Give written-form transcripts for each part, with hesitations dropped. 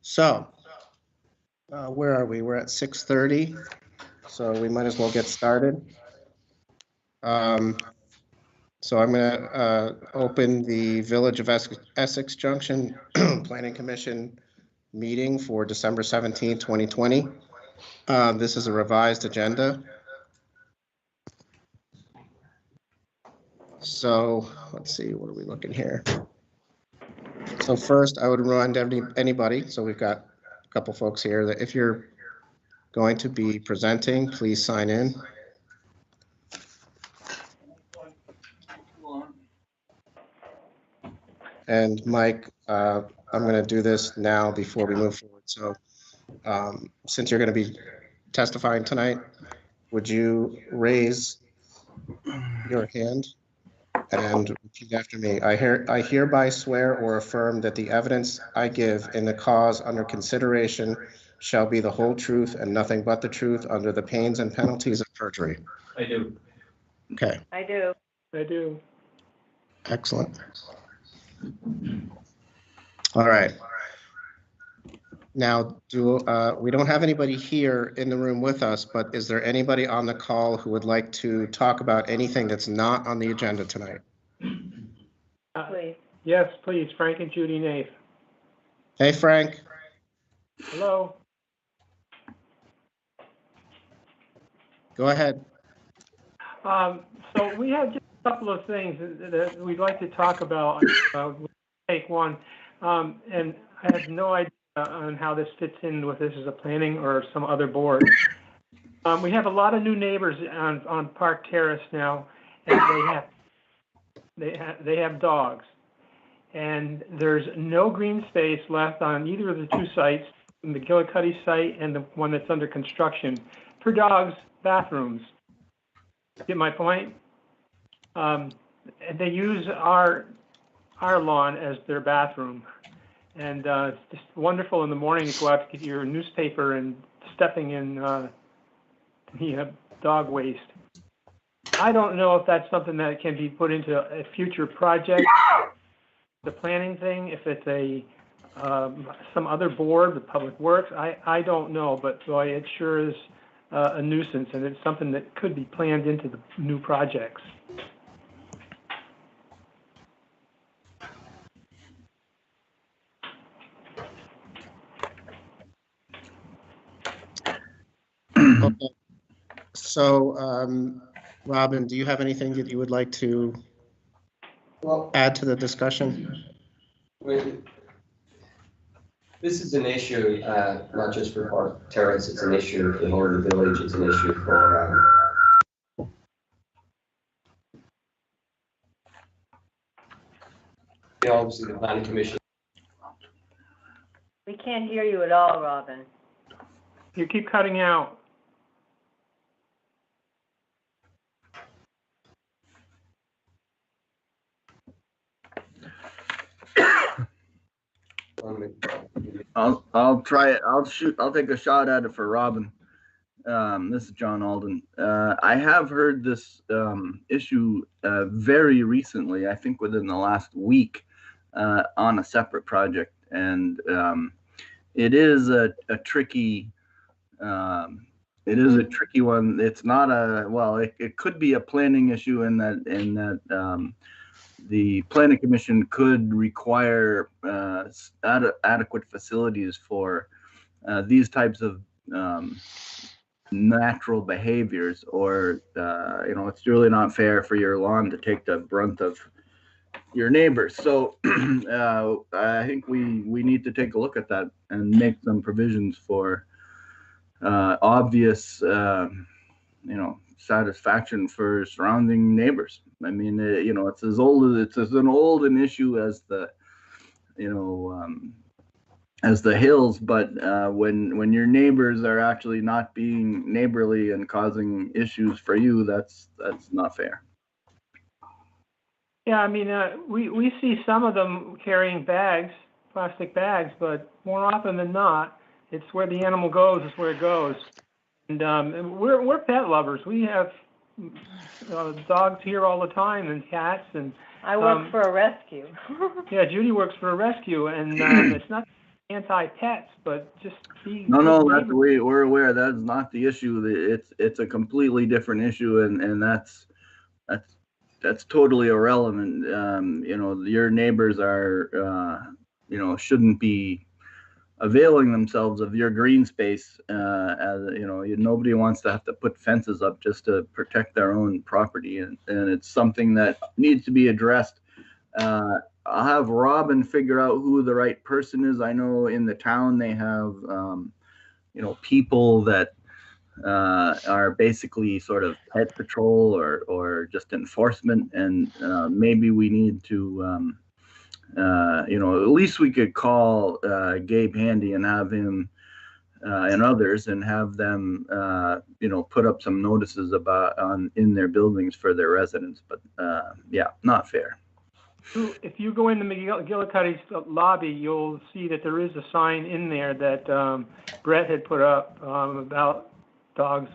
So, where are we? We're at 6:30, so we might as well get started. So I'm going to open the Village of Essex Junction Planning Commission meeting for December 17, 2020. This is a revised agenda. So let's see, what are we looking here? So first, I would remind anybody, so we've got a couple folks here, that if you're going to be presenting, please sign in. And Mike, I'm going to do this now before we move forward. So since you're going to be testifying tonight, would you raise your hand and repeat after me? I hereby swear or affirm that the evidence I give in the cause under consideration shall be the whole truth and nothing but the truth under the pains and penalties of perjury. I do. Okay. I do. I do. Excellent. All right. Now, we don't have anybody here in the room with us, but is there anybody on the call who would like to talk about anything that's not on the agenda tonight? Please. Yes, please. Frank and Judy Nath. Hey, Frank. Hello. Go ahead. So we have just a couple of things that we'd like to talk about. Take one. And I have no idea on how this fits in with this as a planning or some other board. We have a lot of new neighbors on Park Terrace now, and they have dogs. And there's no green space left on either of the two sites, the McGillicuddy site and the one that's under construction, for dogs' bathrooms. Get my point? And they use our lawn as their bathroom. And it's just wonderful in the morning to go out to get your newspaper and stepping in the dog waste. I don't know if that's something that can be put into a future project, the planning thing, if it's some other board, the Public Works, I don't know, but boy, it sure is a nuisance, and it's something that could be planned into the new projects. Okay. So, Robin, do you have anything that you would like to add to the discussion? This is an issue, not just for Park Terrace, it's an issue for the whole of the village, it's an issue for obviously the planning commission. We can't hear you at all, Robin. You keep cutting out. I'll try it. I'll take a shot at it for Robin. This is John Alden. I have heard this issue very recently, I think within the last week, on a separate project, and it is a tricky. It is a tricky one. It's not it could be a planning issue in that the planning commission could require adequate facilities for these types of natural behaviors, or it's really not fair for your lawn to take the brunt of your neighbors. So I think we need to take a look at that and make some provisions for obvious satisfaction for surrounding neighbors. I mean, it's as an old an issue as the hills, but when your neighbors are actually not being neighborly and causing issues for you, that's not fair. Yeah, I mean, we see some of them carrying bags, plastic bags, but more often than not, it's where the animal goes, is where it goes. And we're pet lovers. We have dogs here all the time, and cats, and I work for a rescue. yeah, Judy works for a rescue, and it's not anti-pets, but just be. No, good that's neighbors. we're aware that is not the issue. It's a completely different issue, and that's totally irrelevant. You know, your neighbors are, you know, shouldn't be availing themselves of your green space. As you know, nobody wants to have to put fences up just to protect their own property, and it's something that needs to be addressed. I'll have Robin figure out who the right person is. I know in the town they have, you know, people that are basically sort of pet patrol or just enforcement, and maybe we need to, you know, at least we could call Gabe Handy and have him and others and have them, you know, put up some notices about in their buildings for their residents. But yeah, not fair. If you go into McGillicuddy's lobby, you'll see that there is a sign in there that Brett had put up about dogs,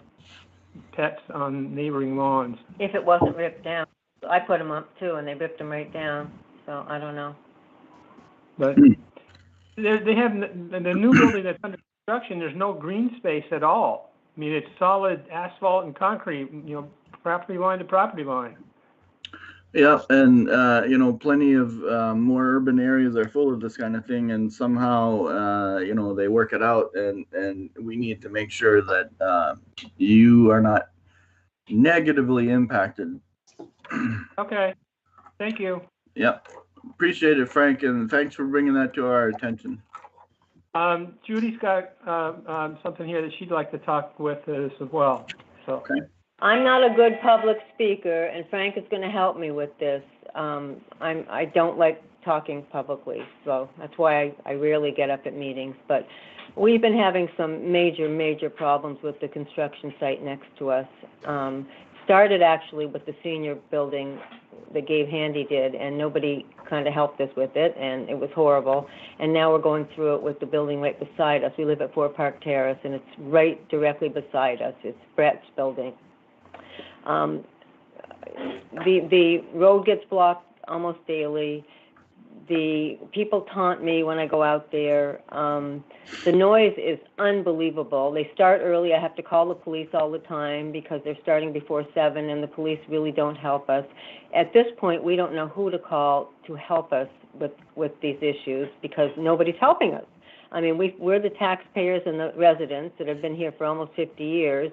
pets on neighboring lawns. If it wasn't ripped down. I put them up too, and they ripped them right down, so I don't know. But they have the new building that's under construction. There's no green space at all. I mean, it's solid asphalt and concrete. You know, property line to property line. Yeah, and you know, plenty of more urban areas are full of this kind of thing, and somehow you know, they work it out, and we need to make sure that you are not negatively impacted. Okay, thank you. Yep, appreciate it, Frank, and thanks for bringing that to our attention. Judy's got something here that she'd like to talk with us as well. So. Okay. I'm not a good public speaker, and Frank is going to help me with this. I don't like talking publicly, so that's why I rarely get up at meetings. But we've been having some major problems with the construction site next to us. Started actually with the senior building that Gabe Handy did, and nobody kind of helped us with it, and it was horrible. And now we're going through it with the building right beside us. We live at 4 Park Terrace, and it's right directly beside us. It's Brett's building. The road gets blocked almost daily. The people taunt me when I go out there. The noise is unbelievable. They start early. I have to call the police all the time because they're starting before 7, and the police really don't help us. At this point, we don't know who to call to help us with these issues because nobody's helping us. I mean, we're the taxpayers and the residents that have been here for almost 50 years.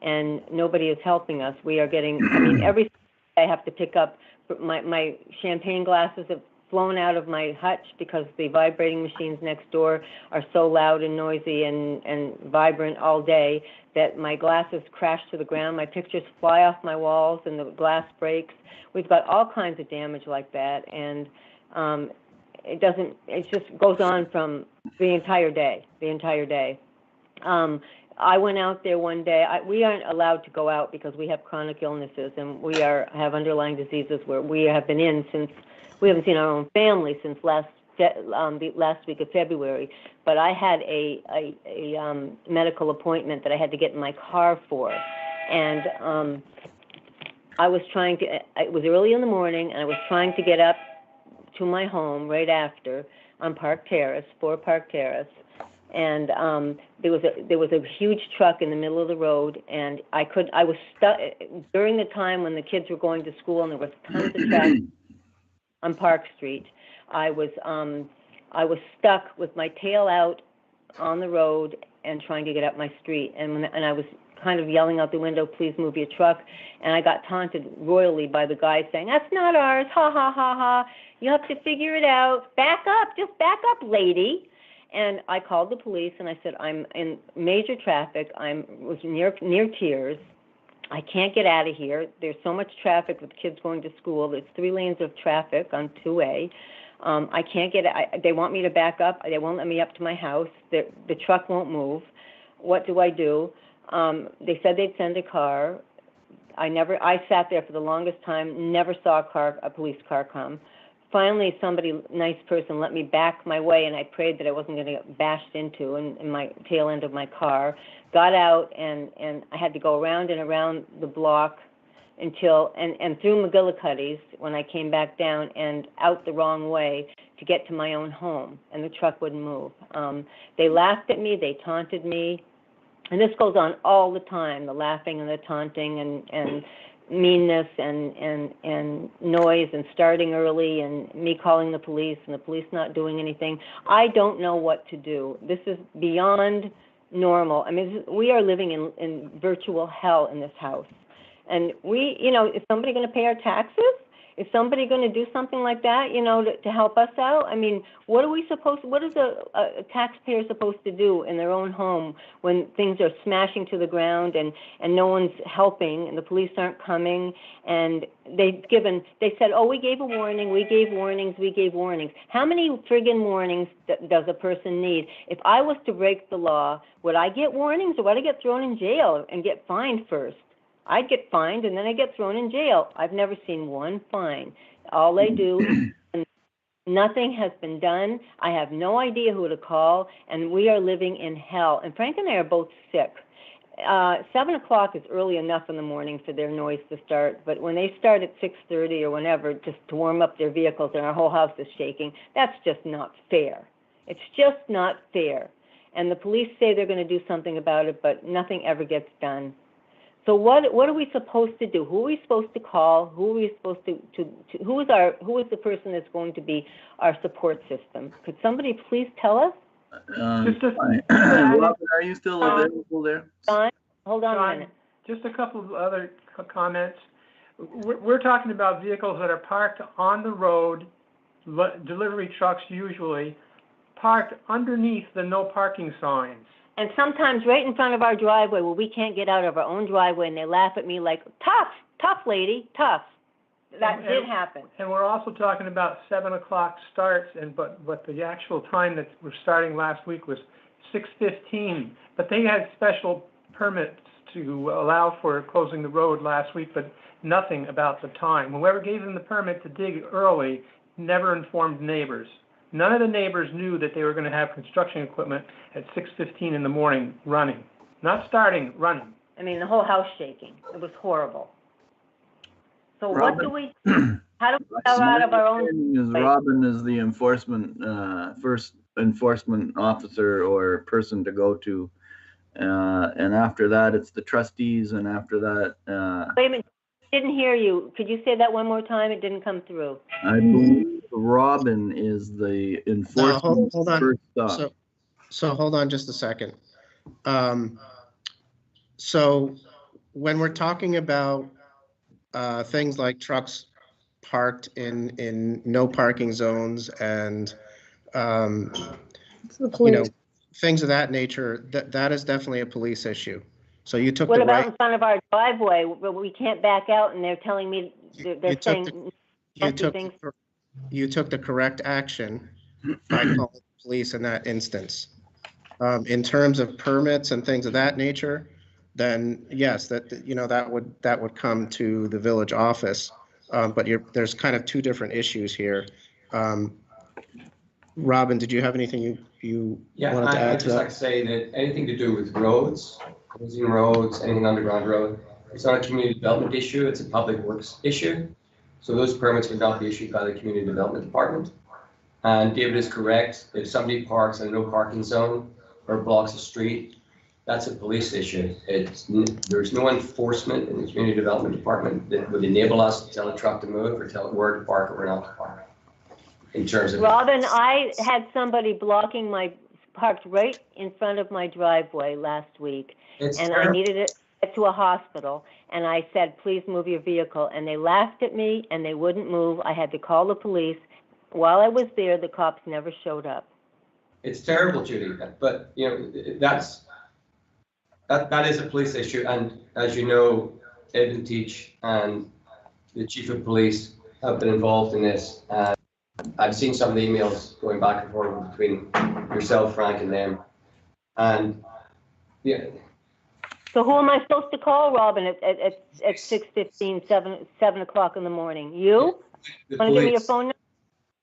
And nobody is helping us. We are getting, I mean, every I have to pick up, my champagne glasses have flown out of my hutch because the vibrating machines next door are so loud and noisy and vibrant all day that my glasses crash to the ground. My pictures fly off my walls and the glass breaks. We've got all kinds of damage like that, and it just goes on from the entire day. I went out there one day. We aren't allowed to go out because we have chronic illnesses, and we have underlying diseases where we have been in since we haven't seen our own family since the last week of February. But I had a medical appointment that I had to get in my car for, and I was trying to. It was early in the morning, and I was trying to get up to my home right after on Park Terrace, 4 Park Terrace. And there was a huge truck in the middle of the road, and I was stuck during the time when the kids were going to school, and there was tons of traffic on Park Street. I was stuck with my tail out on the road and trying to get up my street, and I was kind of yelling out the window, "Please move your truck," and I got taunted royally by the guy saying, "That's not ours, ha ha ha ha, you have to figure it out, back up, just back up, lady." And I called the police, and I said, I'm in major traffic. Was near tears. I can't get out of here. There's so much traffic with kids going to school. There's 3 lanes of traffic on 2A. I can't get. They want me to back up. They won't let me up to my house. The truck won't move. What do I do? They said they'd send a car. I sat there for the longest time. Never saw a police car come. Finally, nice person, let me back my way, and I prayed that I wasn't going to get bashed into in my tail end of my car. Got out, and I had to go around and around the block until, and through McGillicuddy's when I came back down and out the wrong way to get to my own home, and the truck wouldn't move. They laughed at me, they taunted me, and this goes on all the time, the laughing and the taunting and meanness and noise and starting early and me calling the police and the police not doing anything. I don't know what to do. This is beyond normal. I mean, we are living in virtual hell in this house. And we, you know, is somebody going to pay our taxes? Is somebody going to do something like that, you know, to help us out? I mean, what is a taxpayer supposed to do in their own home when things are smashing to the ground and no one's helping and the police aren't coming? And they said, oh, we gave a warning, we gave warnings. How many friggin' warnings does a person need? If I was to break the law, would I get warnings or would I get thrown in jail and get fined first? I'd get fined and then I get thrown in jail. I've never seen one fine. All they do, nothing has been done. I have no idea who to call, and we are living in hell. And Frank and I are both sick. 7 o'clock is early enough in the morning for their noise to start, but when they start at 6:30 or whenever, just to warm up their vehicles and our whole house is shaking, that's just not fair. It's just not fair. And the police say they're going to do something about it, but nothing ever gets done. So what are we supposed to do? Who are we supposed to call? Who are we supposed who is the person that's going to be our support system? Could somebody please tell us? Robin, are you still available there? John, hold on John, a minute. Just a couple of other comments. We're talking about vehicles that are parked on the road, delivery trucks usually, parked underneath the no parking signs. And sometimes right in front of our driveway where we can't get out of our own driveway, and they laugh at me like, tough lady, tough. That did happen. And we're also talking about 7 o'clock starts, but the actual time that we're starting last week was 6:15. But they had special permits to allow for closing the road last week, but nothing about the time. Whoever gave them the permit to dig early never informed neighbors. None of the neighbors knew that they were going to have construction equipment at 6:15 in the morning running. Not starting, running. I mean, the whole house shaking. It was horrible. So Robin, what do we, how do we get out of our own? Robin is the first enforcement officer or person to go to. And after that, it's the trustees. And after that, Wait a minute, I didn't hear you. Could you say that one more time? It didn't come through. I believe Robin is the enforcement hold on. first stop. So hold on just a second. So when we're talking about things like trucks parked in no parking zones and you know, things of that nature, that is definitely a police issue. So you took What the about right. in front of our driveway where we can't back out and they're telling me, they're saying things? You took the correct action by calling the police in that instance. In terms of permits and things of that nature, then yes, that would come to the village office. But there's kind of two different issues here. Robin, did you have anything you wanted to add I'd to just that? like to say that anything to do with roads, closing roads, anything underground road, it's not a community development issue, it's a public works issue. So those permits would not be issued by the community development department. And David is correct, if somebody parks in a no parking zone or blocks a street, that's a police issue. There's no enforcement in the community development department that would enable us to tell a truck to move or tell it where to park or where not to park. In terms of Robin, I had somebody blocking parked right in front of my driveway last week, and I needed it to get to a hospital, and I said, please move your vehicle, and they laughed at me, and they wouldn't move. I had to call the police. While I was there, the cops never showed up. It's terrible, Judy, but you know, that is a police issue, and as you know, Ed and Teach and the chief of police have been involved in this. I've seen some of the emails going back and forth between yourself, Frank, and them. And yeah. So who am I supposed to call, Robin, at 6:15, 7 o'clock in the morning? You? The Want to give me your phone number?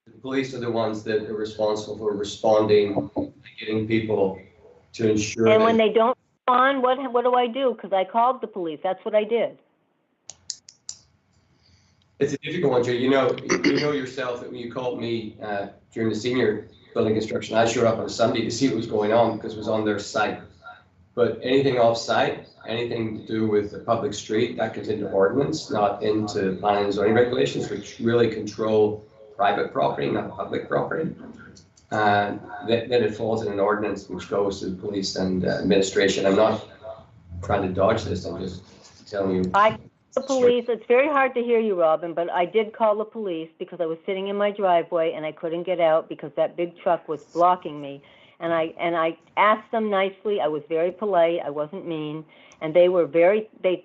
The police are the ones that are responsible for responding, getting people to ensure. And when they don't respond, what do I do? Because I called the police. That's what I did. It's a difficult one, Joe. You know yourself that when you called me during the senior building construction, I showed up on a Sunday to see what was going on because it was on their site. But anything off-site, anything to do with the public street, that goes into ordinance, not into planning and zoning regulations, which really control private property, not public property. Then it falls in an ordinance which goes to the police and administration. I'm not trying to dodge this. I'm just telling you. The police, it's very hard to hear you, Robin, but I did call the police because I was sitting in my driveway and I couldn't get out because that big truck was blocking me. And I asked them nicely. I was very polite. I wasn't mean. And they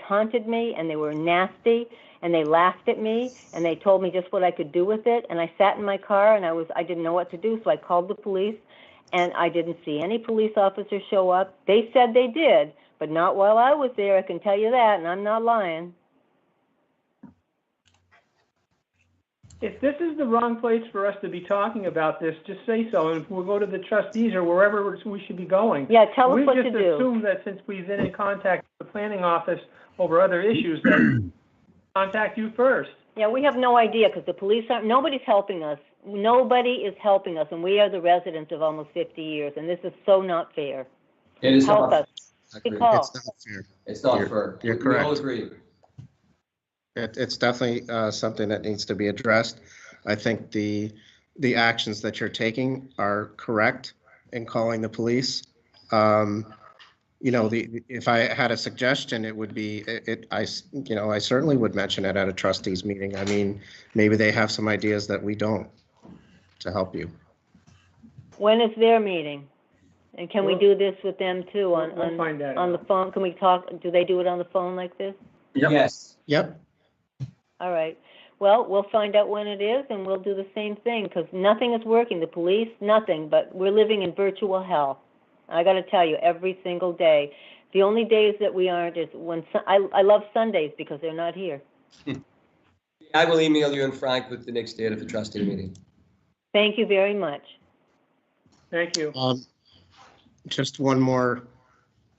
taunted me and they were nasty and they laughed at me and they told me just what I could do with it. And I sat in my car and I didn't know what to do. So I called the police and I didn't see any police officers show up. They said they did, but not while I was there. I can tell you that, and I'm not lying. If this is the wrong place for us to be talking about this, just say so, and we'll go to the trustees or wherever we should be going. Yeah, tell us what to We do. just assume that since we've been in contact with the planning office over other issues, that contact you first. Yeah, we have no idea because the police nobody's helping us. Nobody is helping us, and we are the residents of almost 50 years, and this is so not fair. It is Help not. us. Call. It's not fair. It's not fair. You're We all correct. agree. It's definitely something that needs to be addressed. I think the actions that you're taking are correct in calling the police. If I had a suggestion, it would be I certainly would mention it at a trustees meeting. I mean, maybe they have some ideas that we don't to help you. When is their meeting? And can we do this with them too We'll find that on the out. phone? Can we talk? Do they do it on the phone like this? Yep. Yes. Yep. All right. Well, we'll find out when it is, and we'll do the same thing because nothing is working. The police, nothing. But we're living in virtual hell. I got to tell you, every single day. The only days that we aren't is when I love Sundays because they're not here. I will email you and Frank with the next date of the trustee meeting. Thank you very much. Thank you. Just one more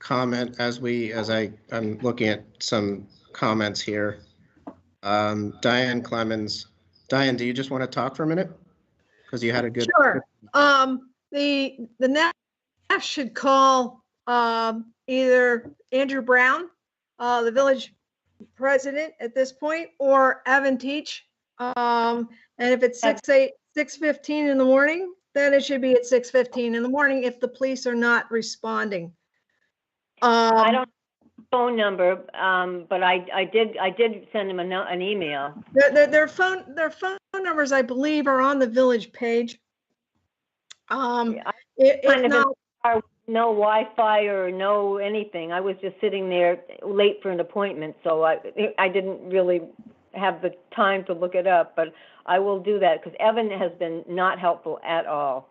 comment I'm looking at some comments here. Diane Clemens. Diane, do you just want to talk for a minute? Because you had a good. Sure. The NAF should call either Andrew Brown, the village president at this point, or Evan Teach. And if it's 6:15 in the morning, then it should be at 6:15 in the morning if the police are not responding. I don't have a phone number, but I did send him an email. Their phone numbers, I believe, are on the village page. If not, no Wi-Fi or no anything. I was just sitting there late for an appointment, so I didn't really have the time to look it up, but I will do that because Evan has been not helpful at all.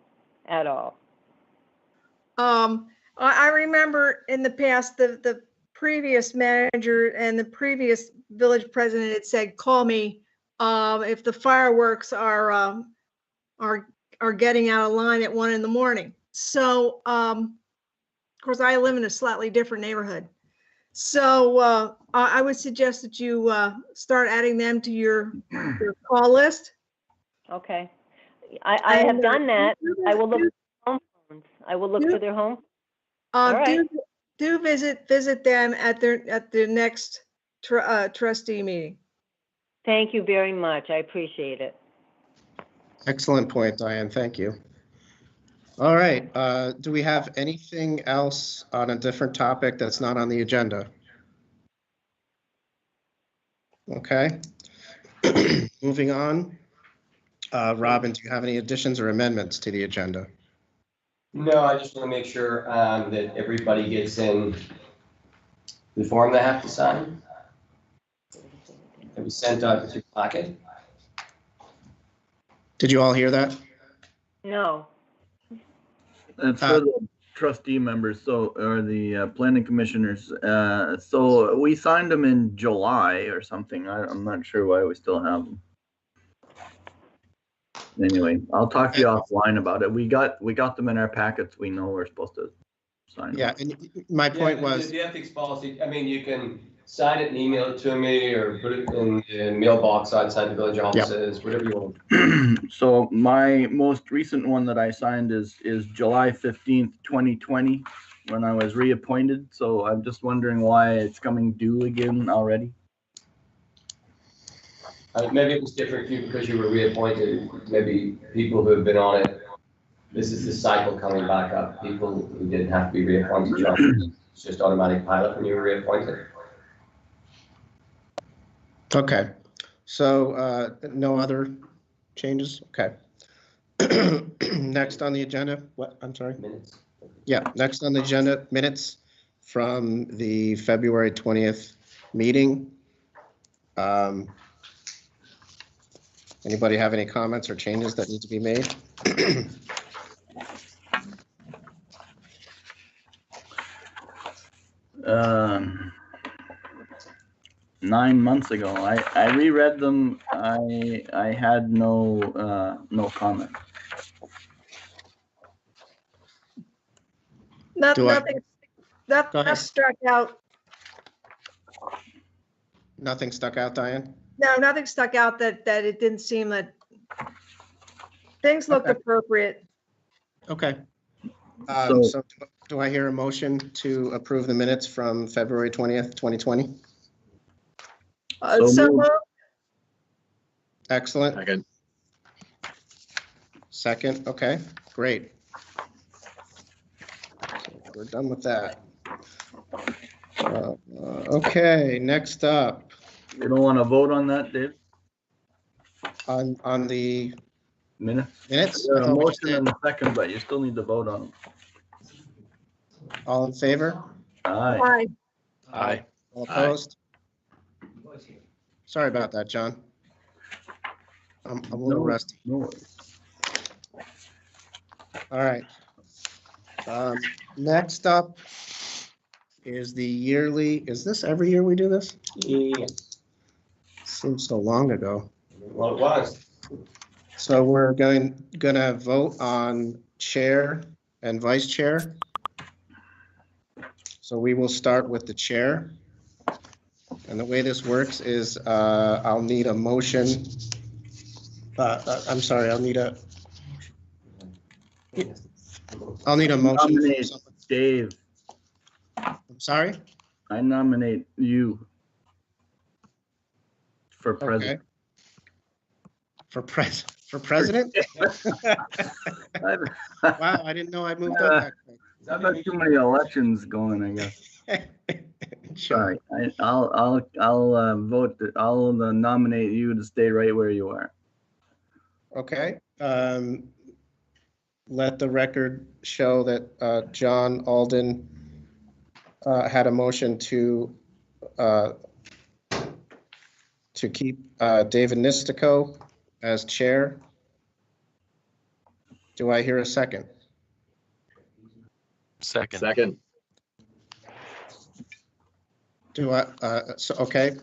I remember in the past, the previous manager and the previous village president had said, call me if the fireworks are getting out of line at 1 a.m. So, of course, I live in a slightly different neighborhood. So I would suggest that you start adding them to your call list. Okay. I have done that. I will look for home phones. I will look for their home. All right. Do visit them at their next trustee meeting. Thank you very much. I appreciate it. Excellent point, Diane. Thank you. All right. Do we have anything else on a different topic that's not on the agenda? Okay. Moving on. Robin, do you have any additions or amendments to the agenda? No, I just want to make sure that everybody gets in the form they have to sign. It was sent out with your packet. Did you all hear that? No. It's for the trustee members, or the planning commissioners. So we signed them in July or something. I'm not sure why we still have them. Anyway, I'll talk to you offline about it. We got them in our packets. We know we're supposed to sign them. Yeah, and my point was, The ethics policy, I mean, you can sign it and email it to me, or put it in the mailbox outside the village offices, whatever you want. So my most recent one that I signed is July 15th, 2020, when I was reappointed. So I'm just wondering why it's coming due again already. Maybe it was different for you because you were reappointed. Maybe people who have been on it, this is the cycle coming back up. People who didn't have to be reappointed, it's just automatic pilot when you were reappointed. Okay, so no other changes? Okay. Next on the agenda, what, I'm sorry? Minutes. Yeah, next on the agenda, minutes from the February 20th meeting. Anybody have any comments or changes that need to be made? 9 months ago, I reread them. I had no comment. Do I- Nothing, that Go ahead. struck out. Nothing stuck out, Diane? No, nothing stuck out that it didn't seem that things looked Okay. appropriate. Okay. So- So do I hear a motion to approve the minutes from February 20th, 2020? So So moved. moved. Excellent. Second. Second, okay, great. So we're done with that. Okay, next up, You don't want to vote on that, Dave? on the Minutes? minutes? There's I a thought we just motion did. and a second, but you still need to vote on them. All in favor? Aye. Aye. Aye. All Aye. opposed? Sorry about that, John. I'm a little No. rusty. No worries. All right. Next up is the yearly, is this every year we do this? Yeah. Seems so long ago. Well, it was. So we're gonna vote on chair and vice chair. So we will start with the chair. And the way this works is I'll need a motion. I'm sorry, I'll need a motion. Nominate Dave. I'm sorry? I nominate you for Okay. president. For president? Wow, I didn't know I moved up that quick. I've got too many elections going, I guess. Sure. Sorry, I'll vote, I'll nominate you to stay right where you are. Okay. Let the record show that John Alden had a motion to keep David Nistico as chair. Do I hear a second? Second. Do I, okay,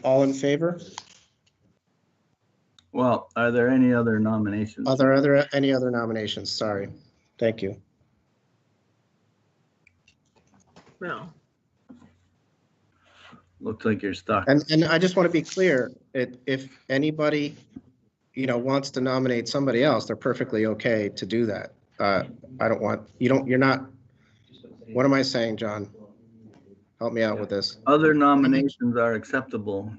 all in favor? Well, are there any other nominations? Are there any other nominations? Sorry. Thank you. No. Looks like you're stuck. And I just want to be clear, if anybody, wants to nominate somebody else, they're perfectly okay to do that. I don't want, you're not, what am I saying, John? Help me out with this. Other nominations are acceptable.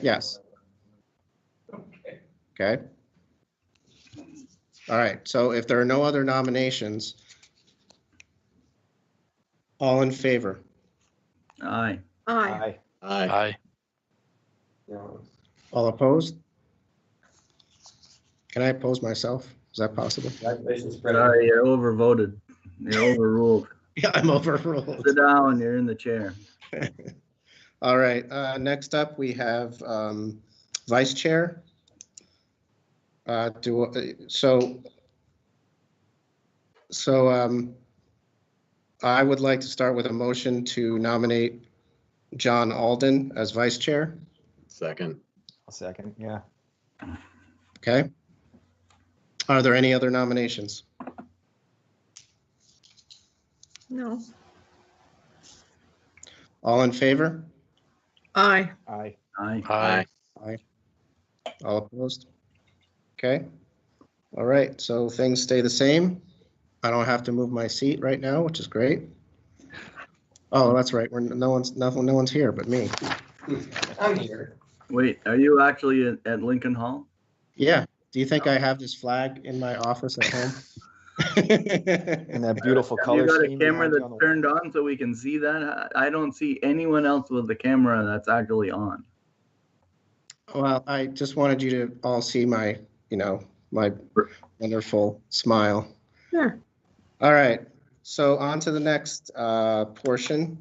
Yes. Okay. All right, so if there are no other nominations, all in favor? Aye. Aye. Aye. No. All opposed? Can I oppose myself? Is that possible? Congratulations, Brendan. Sorry, you're overvoted. You're overruled. Yeah, I'm overruled. Sit down, you're in the chair. All right, next up, we have vice chair. I would like to start with a motion to nominate John Alden as vice chair. Second. A second, yeah. Okay. Are there any other nominations? No. All in favor? Aye. Aye. Aye. Aye. Aye. All opposed? Okay. All right, so things stay the same. I don't have to move my seat right now, which is great. Oh, that's right. No one's here but me. I'm here. Wait, are you actually at Lincoln Hall? Yeah. Do you think I have this flag in my office at home? And that beautiful Have color you got a scheme camera behind you that's on the wall? turned on so we can see that? I don't see anyone else with the camera that's actually on. Well, I just wanted you to all see my, my wonderful smile. Sure. All right, so on to the next portion.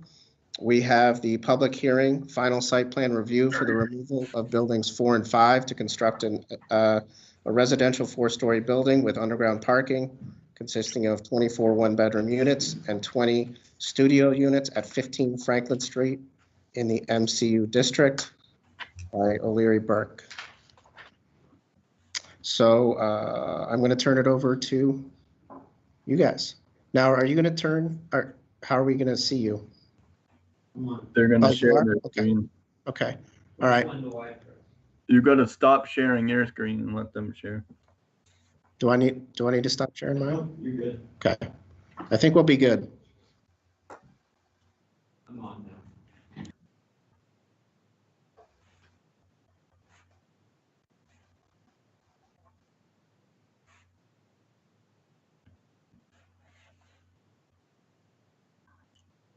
We have the public hearing, final site plan review for the removal of buildings 4 and 5 to construct a residential 4-story building with underground parking consisting of 24 one-bedroom units and 20 studio units at 15 Franklin Street in the MCU district by O'Leary Burke. So I'm going to turn it over to you guys. Now, are you going to turn, or how are we going to see you? They're going Oh, to you share are? their Okay. screen. Okay, all right. You got to stop sharing your screen and let them share. Do I need to stop sharing mine? You're good. Okay, I think we'll be good. I'm on now.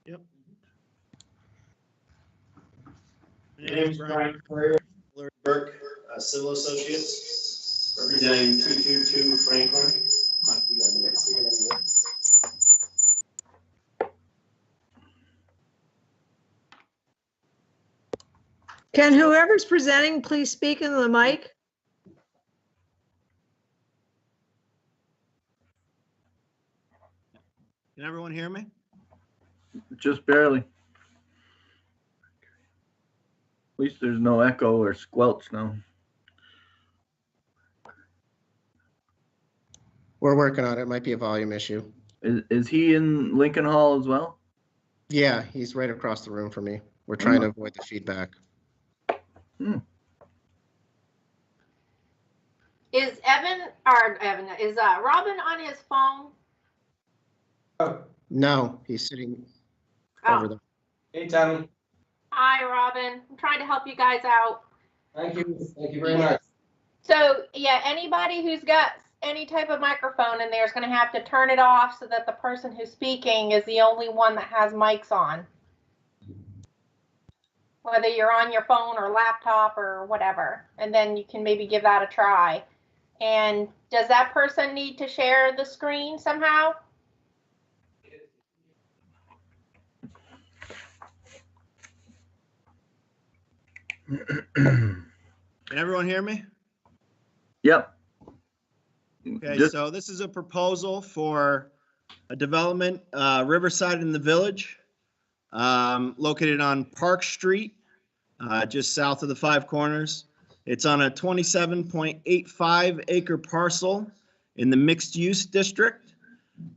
Yep. My name is Brian Courier, Larry Burke, Civil Associates, representing 222 Franklin. Can whoever's presenting please speak into the mic? Can everyone hear me? Just barely. At least there's no echo or squelch now. We're working on it. It might be a volume issue. Is he in Lincoln Hall as well? Yeah, he's right across the room from me. We're trying to avoid the feedback. Is Robin on his phone? No, he's sitting over Oh, there. Hey, Tommy. hi, Robin. I'm trying to help you guys out. Thank you. Thank you very much. So, yeah, anybody who's got any type of microphone in there is going to have to turn it off so that the person who's speaking is the only one that has mics on. Whether you're on your phone or laptop or whatever, and then you can maybe give that a try. And does that person need to share the screen somehow? Can everyone hear me? Yep. Okay, Just- so this is a proposal for a development, Riverside in the Village, located on Park Street, just south of the Five Corners. It's on a 27.85 acre parcel in the mixed use district.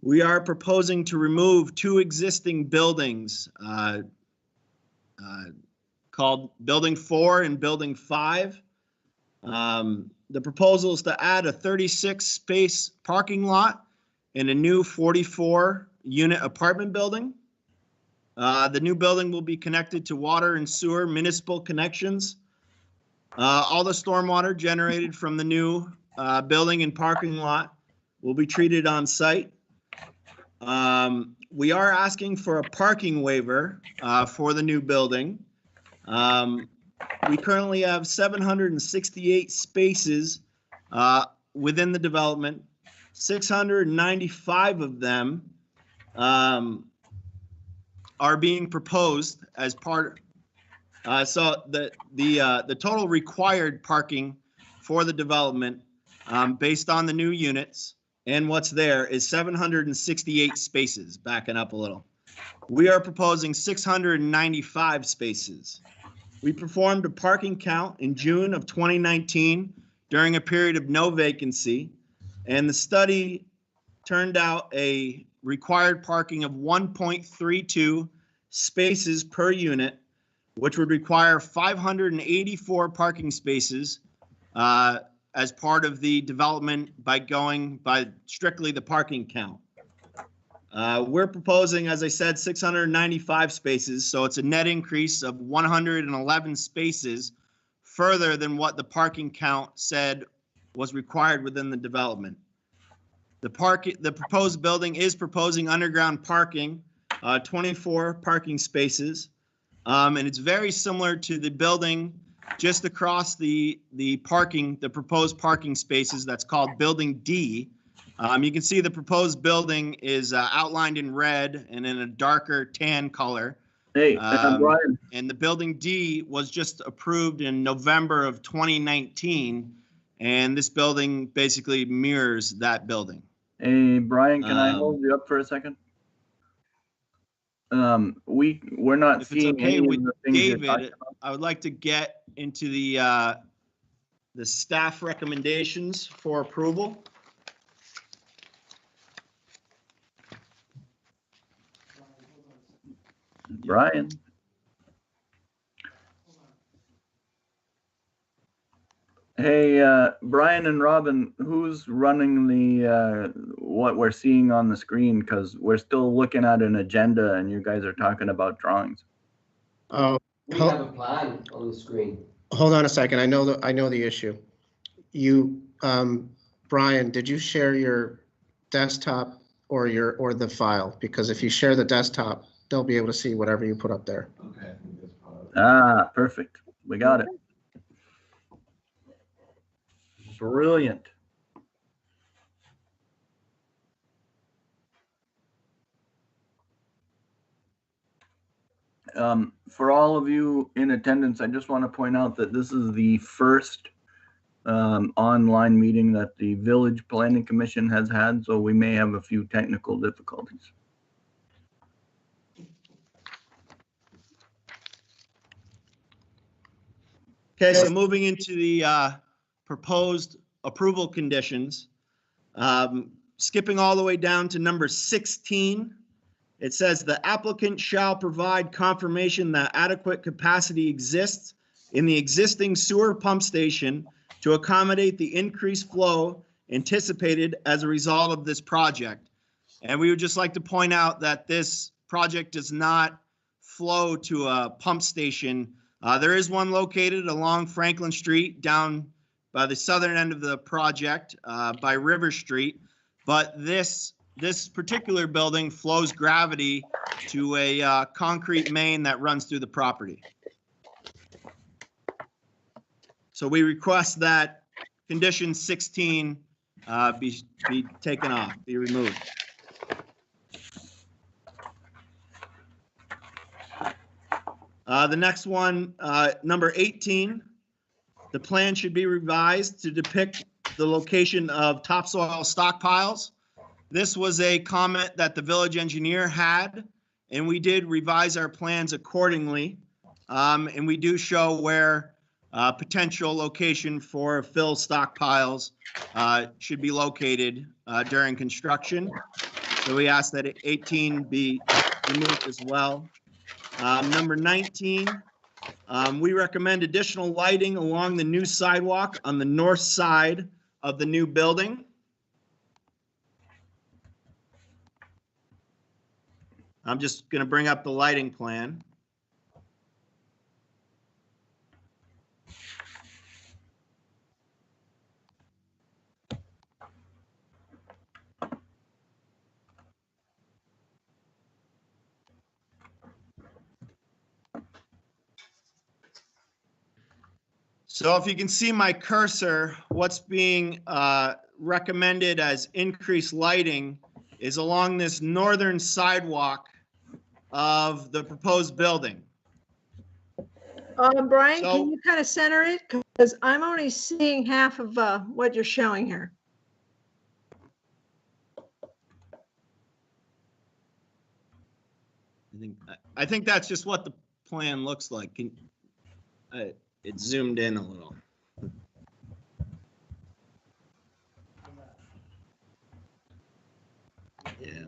We are proposing to remove 2 existing buildings called Building 4 and Building 5. The proposal is to add a 36 space parking lot in a new 44 unit apartment building. The new building will be connected to water and sewer municipal connections. All the stormwater generated from the new building and parking lot will be treated on site. We are asking for a parking waiver for the new building. We currently have 768 spaces within the development. 695 of them are being proposed as part. So the total required parking for the development, based on the new units and what's there, is 768 spaces. Backing up a little, we are proposing 695 spaces. We performed a parking count in June of 2019 during a period of no vacancy, and the study turned out a required parking of 1.32 spaces per unit, which would require 584 parking spaces as part of the development by going by strictly the parking count. We're proposing, as I said, 695 spaces, so it's a net increase of 111 spaces further than what the parking count said was required within the development. The proposed building is proposing underground parking, 24 parking spaces, and it's very similar to the building just across the proposed parking spaces that's called Building D. You can see the proposed building is outlined in red and in a darker tan color. Hey, Brian. And the Building D was just approved in November of 2019, and this building basically mirrors that building. Hey, Brian, can I hold you up for a second? We're not If it's seeing okay any with of the things you're talking David, about. I would like to get into the staff recommendations for approval. Brian. Hey, Brian and Robin, who's running the what we're seeing on the screen? Because we're still looking at an agenda, and you guys are talking about drawings. Oh, We have a plan on the screen. hold on a second. I know the issue. You, Brian, did you share your desktop or the file? Because if you share the desktop, they'll be able to see whatever you put up there. Okay. Ah, perfect. We got it. Brilliant. For all of you in attendance, I just want to point out that this is the first online meeting that the Village Planning Commission has had, so we may have a few technical difficulties. Okay, so moving into the proposed approval conditions, skipping all the way down to number 16, it says the applicant shall provide confirmation that adequate capacity exists in the existing sewer pump station to accommodate the increased flow anticipated as a result of this project. And we would just like to point out that this project does not flow to a pump station. There is one located along Franklin Street down by the southern end of the project by River Street. But this particular building flows gravity to a concrete main that runs through the property. So we request that condition 16 be taken off, be removed. The next one, number 18, the plan should be revised to depict the location of topsoil stockpiles. This was a comment that the village engineer had, and we did revise our plans accordingly. And we do show where potential location for fill stockpiles should be located during construction. So we ask that 18 be removed as well. Number 19, we recommend additional lighting along the new sidewalk on the north side of the new building. I'm just going to bring up the lighting plan. So if you can see my cursor, what's being recommended as increased lighting is along this northern sidewalk of the proposed building. Brian, So- can you kind of center it? Because I'm only seeing half of what you're showing here. I think that's just what the plan looks like. It zoomed in a little. Yeah.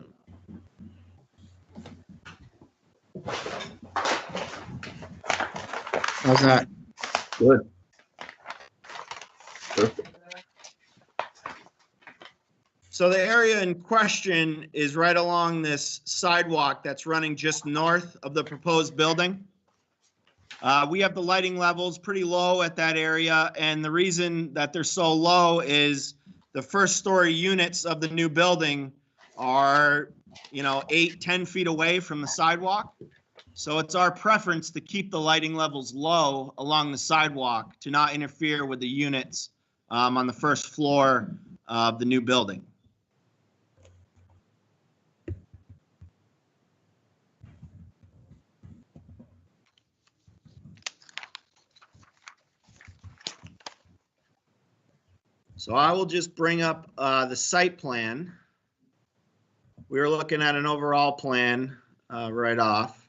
How's that? Good. Perfect. So the area in question is right along this sidewalk that's running just north of the proposed building. We have the lighting levels pretty low at that area, and the reason that they're so low is the first story units of the new building are, 8-10 feet away from the sidewalk. So it's our preference to keep the lighting levels low along the sidewalk to not interfere with the units on the first floor of the new building. So I will just bring up the site plan. We were looking at an overall plan right off.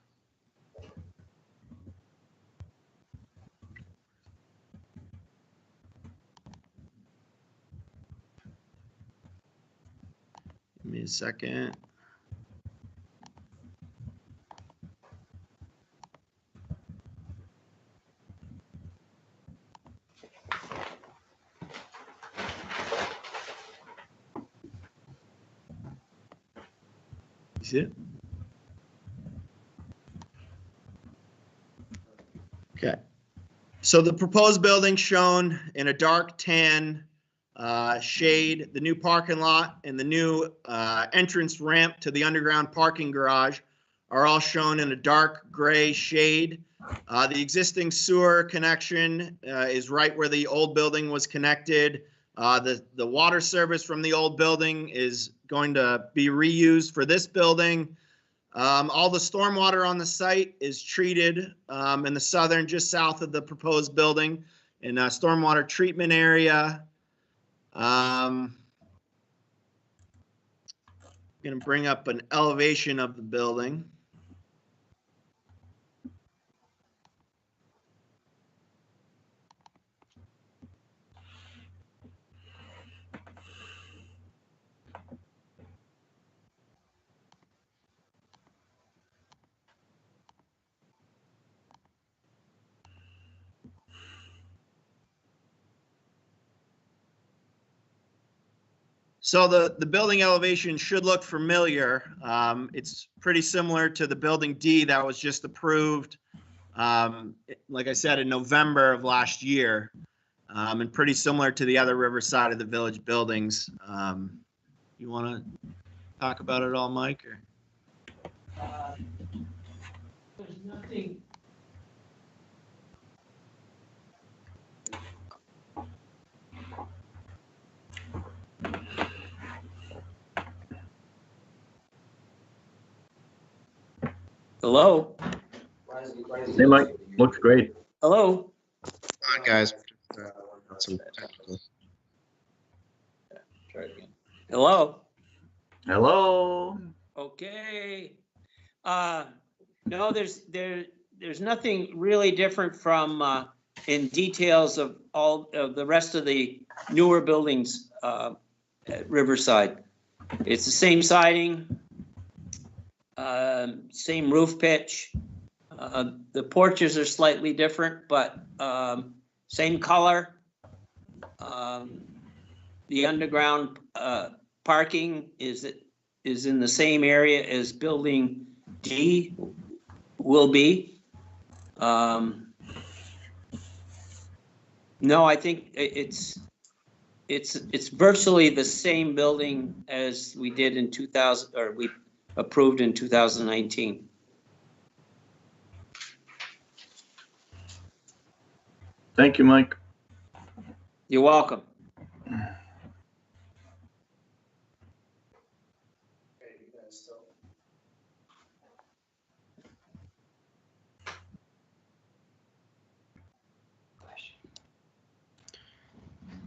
Give me a second. You see it? Okay. So the proposed building shown in a dark tan shade, the new parking lot and the new entrance ramp to the underground parking garage are all shown in a dark gray shade. The existing sewer connection is right where the old building was connected. The water service from the old building is going to be reused for this building. All the stormwater on the site is treated in the southern, just south of the proposed building, in a stormwater treatment area. I'm going to bring up an elevation of the building. So the building elevation should look familiar. It's pretty similar to the building D that was just approved, like I said, in November of last year, and pretty similar to the other Riverside of the Village buildings. You want to talk about it all, Mike? Or? There's nothing. Hello? Hey, Mike. Looks great. Hello? Come on, guys. Got some technical. Try it again. Hello? Hello. Okay. No, there's nothing really different from in details of all of the rest of the newer buildings at Riverside. It's the same siding, same roof pitch. The porches are slightly different, but same color. The underground parking is in the same area as building D will be. No, I think it's virtually the same building as we did in 2000, or we approved in 2019. Thank you, Mike. You're welcome.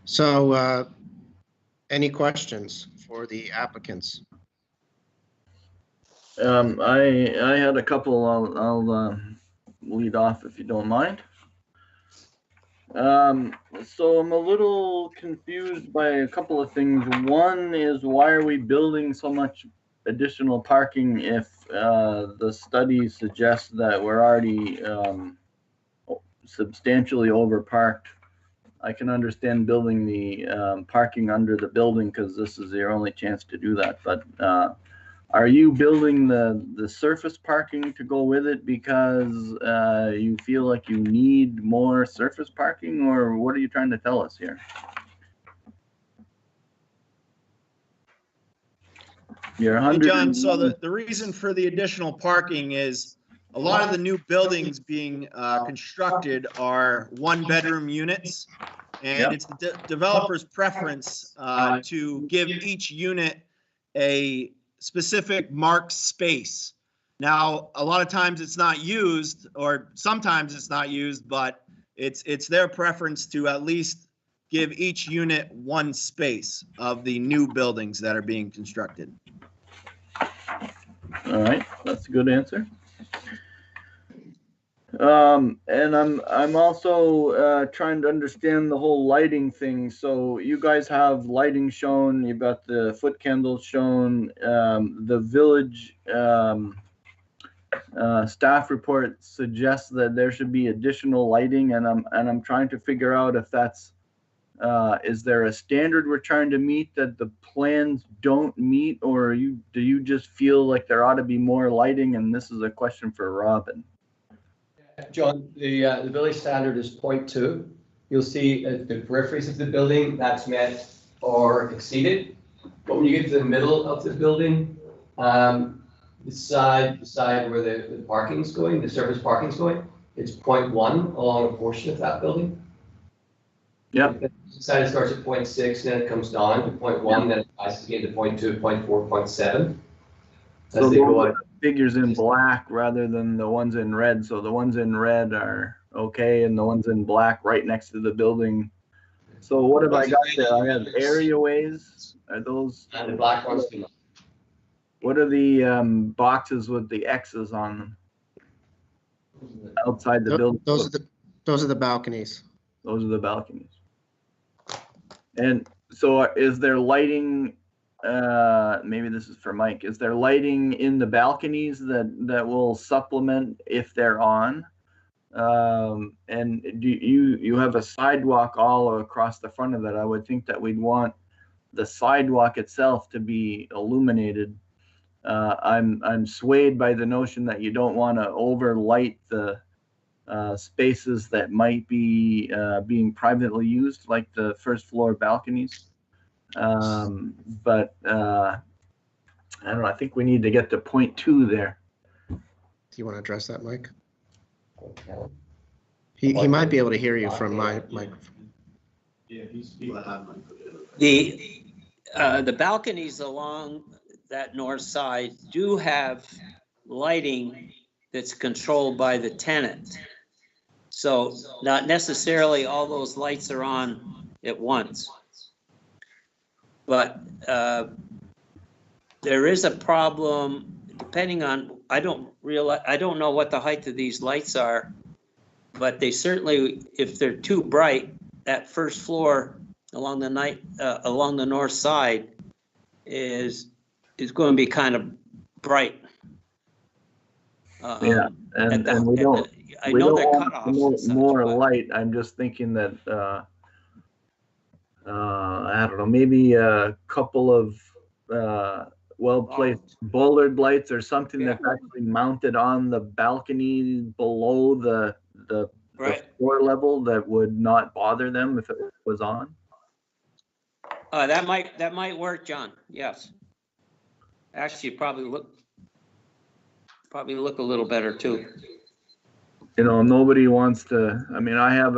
So, any questions for the applicants? I had a couple. I'll lead off if you don't mind. So I'm a little confused by a couple of things. One is, why are we building so much additional parking if the study suggests that we're already substantially overparked. I can understand building the parking under the building because this is your only chance to do that. But are you building the surface parking to go with it because you feel like you need more surface parking, or what are you trying to tell us here? You're Hey, John, so the reason for the additional parking is a lot of the new buildings being constructed are one-bedroom units. And Yep. it's the developer's preference to give each unit a specific marked space. Now, a lot of times it's not used, or sometimes it's not used, but it's their preference to at least give each unit one space of the new buildings that are being constructed. All right, that's a good answer. And I'm also trying to understand the whole lighting thing. So you guys have lighting shown, you've got the foot candles shown, the village staff report suggests that there should be additional lighting, and I'm trying to figure out if that's is there a standard we're trying to meet that the plans don't meet, or do you just feel like there ought to be more lighting? And this is a question for Robin. John, the village standard is 0.2. You'll see the peripheries of the building that's met or exceeded. But when you get to the middle of the building, the side where the parking's going, the surface parking's going, it's 0.1 along a portion of that building. Yeah. The side starts at 0.6, then it comes down to 0.1, then it passes again to 0.2, 0.4, 0.7. So they go figures in black rather than the ones in red. So the ones in red are okay, and the ones in black right next to the building. So what have I got there? I have areaways. Are those? And the black ones do not. What are the boxes with the X's on them? Outside the building. Those are the balconies. Those are the balconies. And so is there lighting? Maybe this is for Mike. Is there lighting in the balconies that will supplement if they're on? And do you have a sidewalk all across the front of it? I would think that we'd want the sidewalk itself to be illuminated. I'm swayed by the notion that you don't want to overlight the spaces that might be being privately used, like the first floor balconies. But I don't know. I think we need to get to 0.2 there. Do you want to address that, Mike? He might be able to hear you from my microphone. The balconies along that north side do have lighting that's controlled by the tenant. So not necessarily all those lights are on at once. But there is a problem depending on, I don't know what the height of these lights are, but they certainly, if they're too bright, that first floor along the north side is going to be kind of bright. Yeah, and we don't. I we know don't they're want cut off. more light. I'm just thinking that I don't know, maybe a couple of well-placed bollard lights or something that's actually mounted on the balcony below the floor level that would not bother them if it was on. That might work, John. Yes. Actually, probably look a little better too. You know, nobody wants to. I mean, I had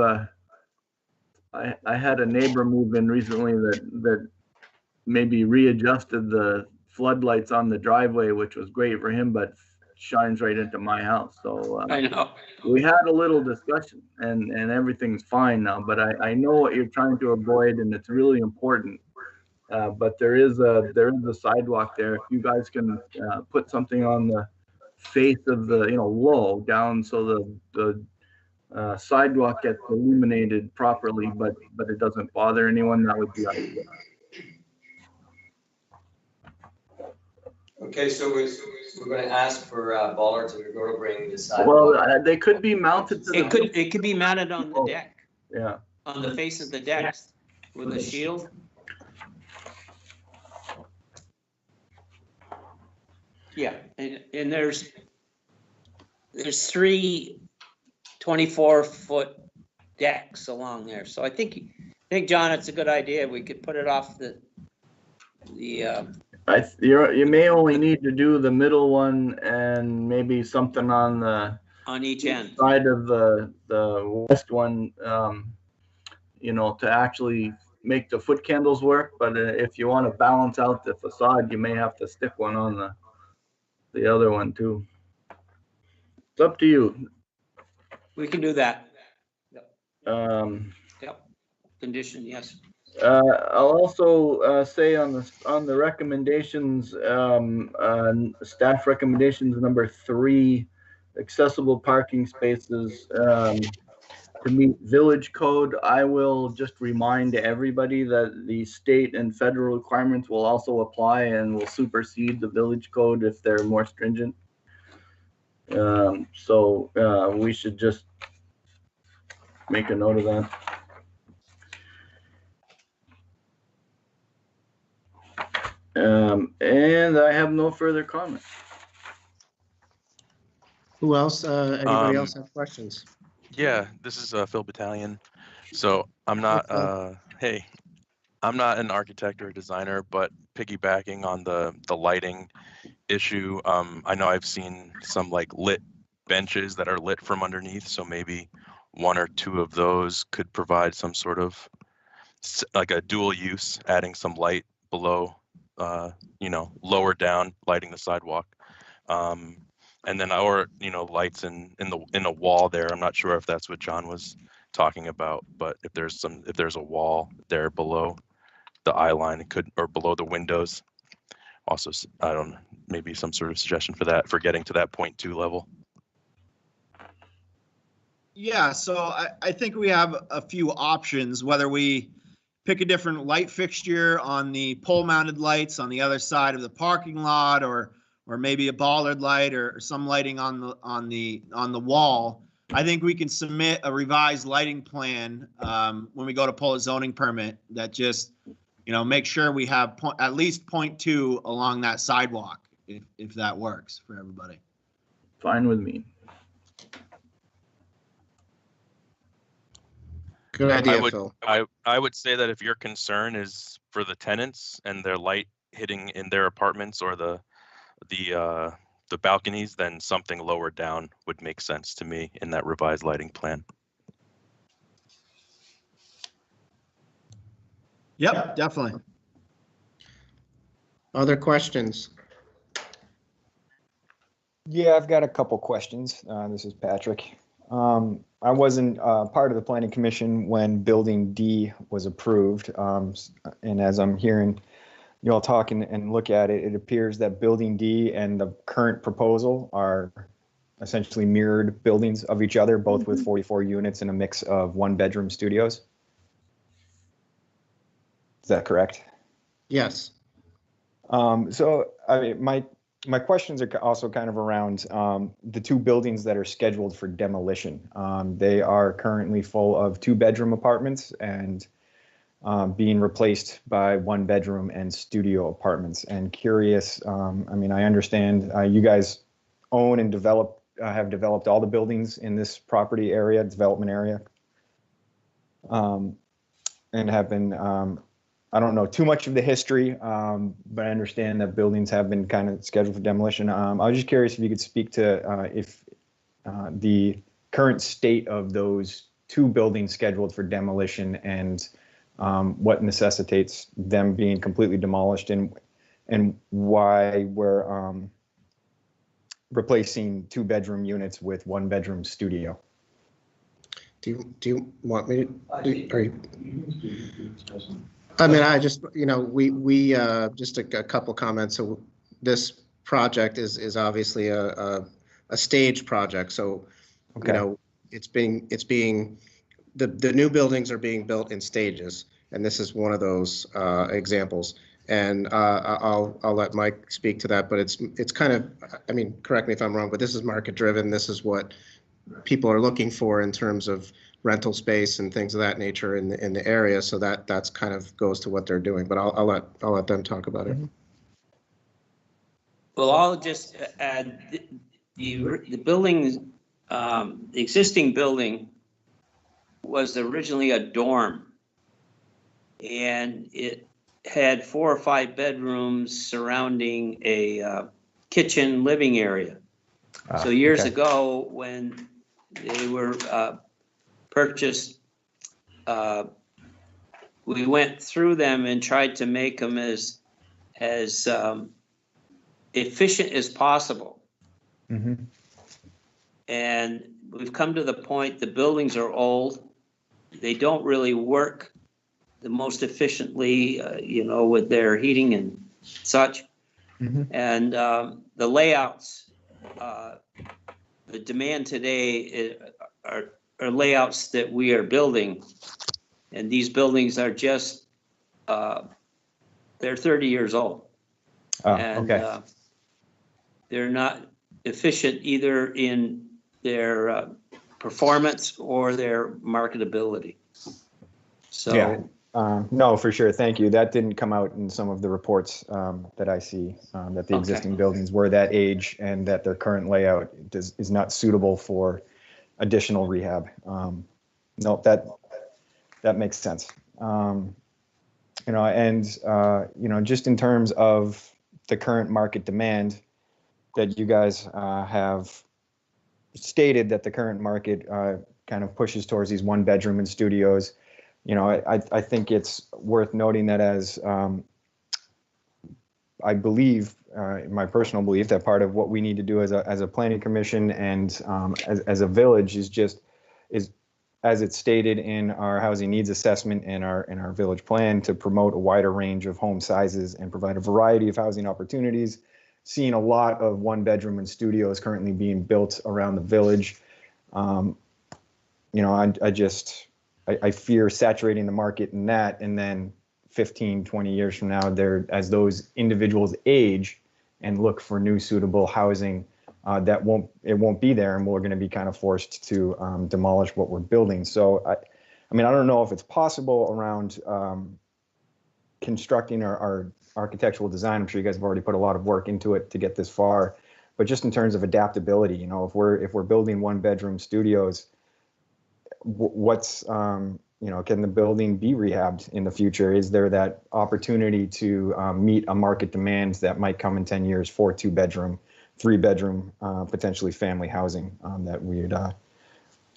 a neighbor move in recently that maybe readjusted the floodlights on the driveway, which was great for him, but shines right into my house. So I know. We had a little discussion, and everything's fine now. But I know what you're trying to avoid, and it's really important. But there is a sidewalk there. If you guys can put something on the face of the low down so the sidewalk gets illuminated properly, but it doesn't bother anyone, that would be ideal. Okay, so we're going to ask for bollards and we're going to bring the sidewalk. Well, they could be mounted to the. It could be mounted on the deck, Yeah. on the face of the deck with a shield. Yeah, and there's 3 24-foot decks along there. So I think, John, it's a good idea. We could put it off the. You may only need to do the middle one and maybe something on each end side of the west one, you know, to actually make the foot candles work. But if you want to balance out the facade, you may have to stick one on the other one too. It's up to you. We can do that. Yep. Condition, yes. I'll also say on the recommendations, staff recommendations number 3, accessible parking spaces to meet village code. I will just remind everybody that the state and federal requirements will also apply and will supersede the village code if they're more stringent. So we should just make a note of that. And I have no further comment. Who else? Anybody else have questions? Yeah, this is Phil Battalion. So I'm not, hey, I'm not an architect or a designer, but piggybacking on the lighting issue, I know I've seen some like lit benches that are lit from underneath. So maybe 1 or 2 of those could provide some sort of like a dual use, adding some light below, you know, lower down, lighting the sidewalk. And then lights in a wall there. I'm not sure if that's what John was talking about, but if there's a wall there below the eye line, it could, or below the windows. Also, I don't know, maybe some sort of suggestion for that, for getting to that 0.2 level. Yeah, so I think we have a few options, whether we pick a different light fixture on the pole mounted lights on the other side of the parking lot, or maybe a bollard light or some lighting on the wall. I think we can submit a revised lighting plan when we go to pull a zoning permit that just, you know, make sure we have at least 0.2 along that sidewalk, if that works for everybody. Fine with me. Good idea, Phil. I would say that if your concern is for the tenants and their light hitting in their apartments or the balconies, then something lower down would make sense to me in that revised lighting plan. Yep, definitely. Other questions? Yeah, I've got a couple questions. This is Patrick. I wasn't part of the planning commission when building D was approved. And as I'm hearing you all talk and look at it, it appears that building D and the current proposal are essentially mirrored buildings of each other, both with 44 units and a mix of 1-bedroom studios. Is that correct? Yes. So I mean, my questions are also kind of around the 2 buildings that are scheduled for demolition. They are currently full of 2-bedroom apartments and being replaced by 1-bedroom and studio apartments. And curious, I mean, I understand you guys own and have developed all the buildings in this property area, development area, and have been, I don't know too much of the history, but I understand that buildings have been kind of scheduled for demolition. I was just curious if you could speak to if the current state of those 2 buildings scheduled for demolition and what necessitates them being completely demolished and why we're replacing 2-bedroom units with 1-bedroom studio. Do you want me to? I mean, I just, you know, we just a couple comments. So this project is obviously a stage project. So, okay. You know, it's being the new buildings are being built in stages, and this is one of those examples. And I'll let Mike speak to that, but it's kind of, I mean, correct me if I'm wrong, but this is market driven. This is what people are looking for in terms of rental space and things of that nature in the area. So that's kind of goes to what they're doing. But I'll let them talk about it. Well, I'll just add the building, the existing building was originally a dorm, and it had 4 or 5 bedrooms surrounding a kitchen living area. So years ago, when they were purchased, we went through them and tried to make them as efficient as possible. Mm-hmm. And we've come to the point, the buildings are old. They don't really work the most efficiently, with their heating and such. Mm-hmm. And the layouts, the demand today are layouts that we are building. And these buildings are just, they're 30 years old. And they're not efficient either in their performance or their marketability. So. Yeah. No, for sure. Thank you. That didn't come out in some of the reports that I see, that the existing buildings were that age and that their current layout is not suitable for additional rehab. No, that makes sense. Just in terms of the current market demand that you guys have stated that the current market kind of pushes towards these 1-bedroom and studios. I think it's worth noting that as I believe, in my personal belief, that part of what we need to do as a planning commission and as a village is as it's stated in our housing needs assessment and our village plan, to promote a wider range of home sizes and provide a variety of housing opportunities. Seeing a lot of 1-bedroom and studios currently being built around the village. I fear saturating the market in that, and then 15, 20 years from now, as those individuals age and look for new suitable housing, it won't be there, and we're going to be kind of forced to demolish what we're building. So, I don't know if it's possible around constructing our architectural design. I'm sure you guys have already put a lot of work into it to get this far, but just in terms of adaptability, if we're building 1-bedroom studios, can the building be rehabbed in the future? Is there that opportunity to meet a market demand that might come in 10 years for 2-bedroom, 3-bedroom, potentially family housing that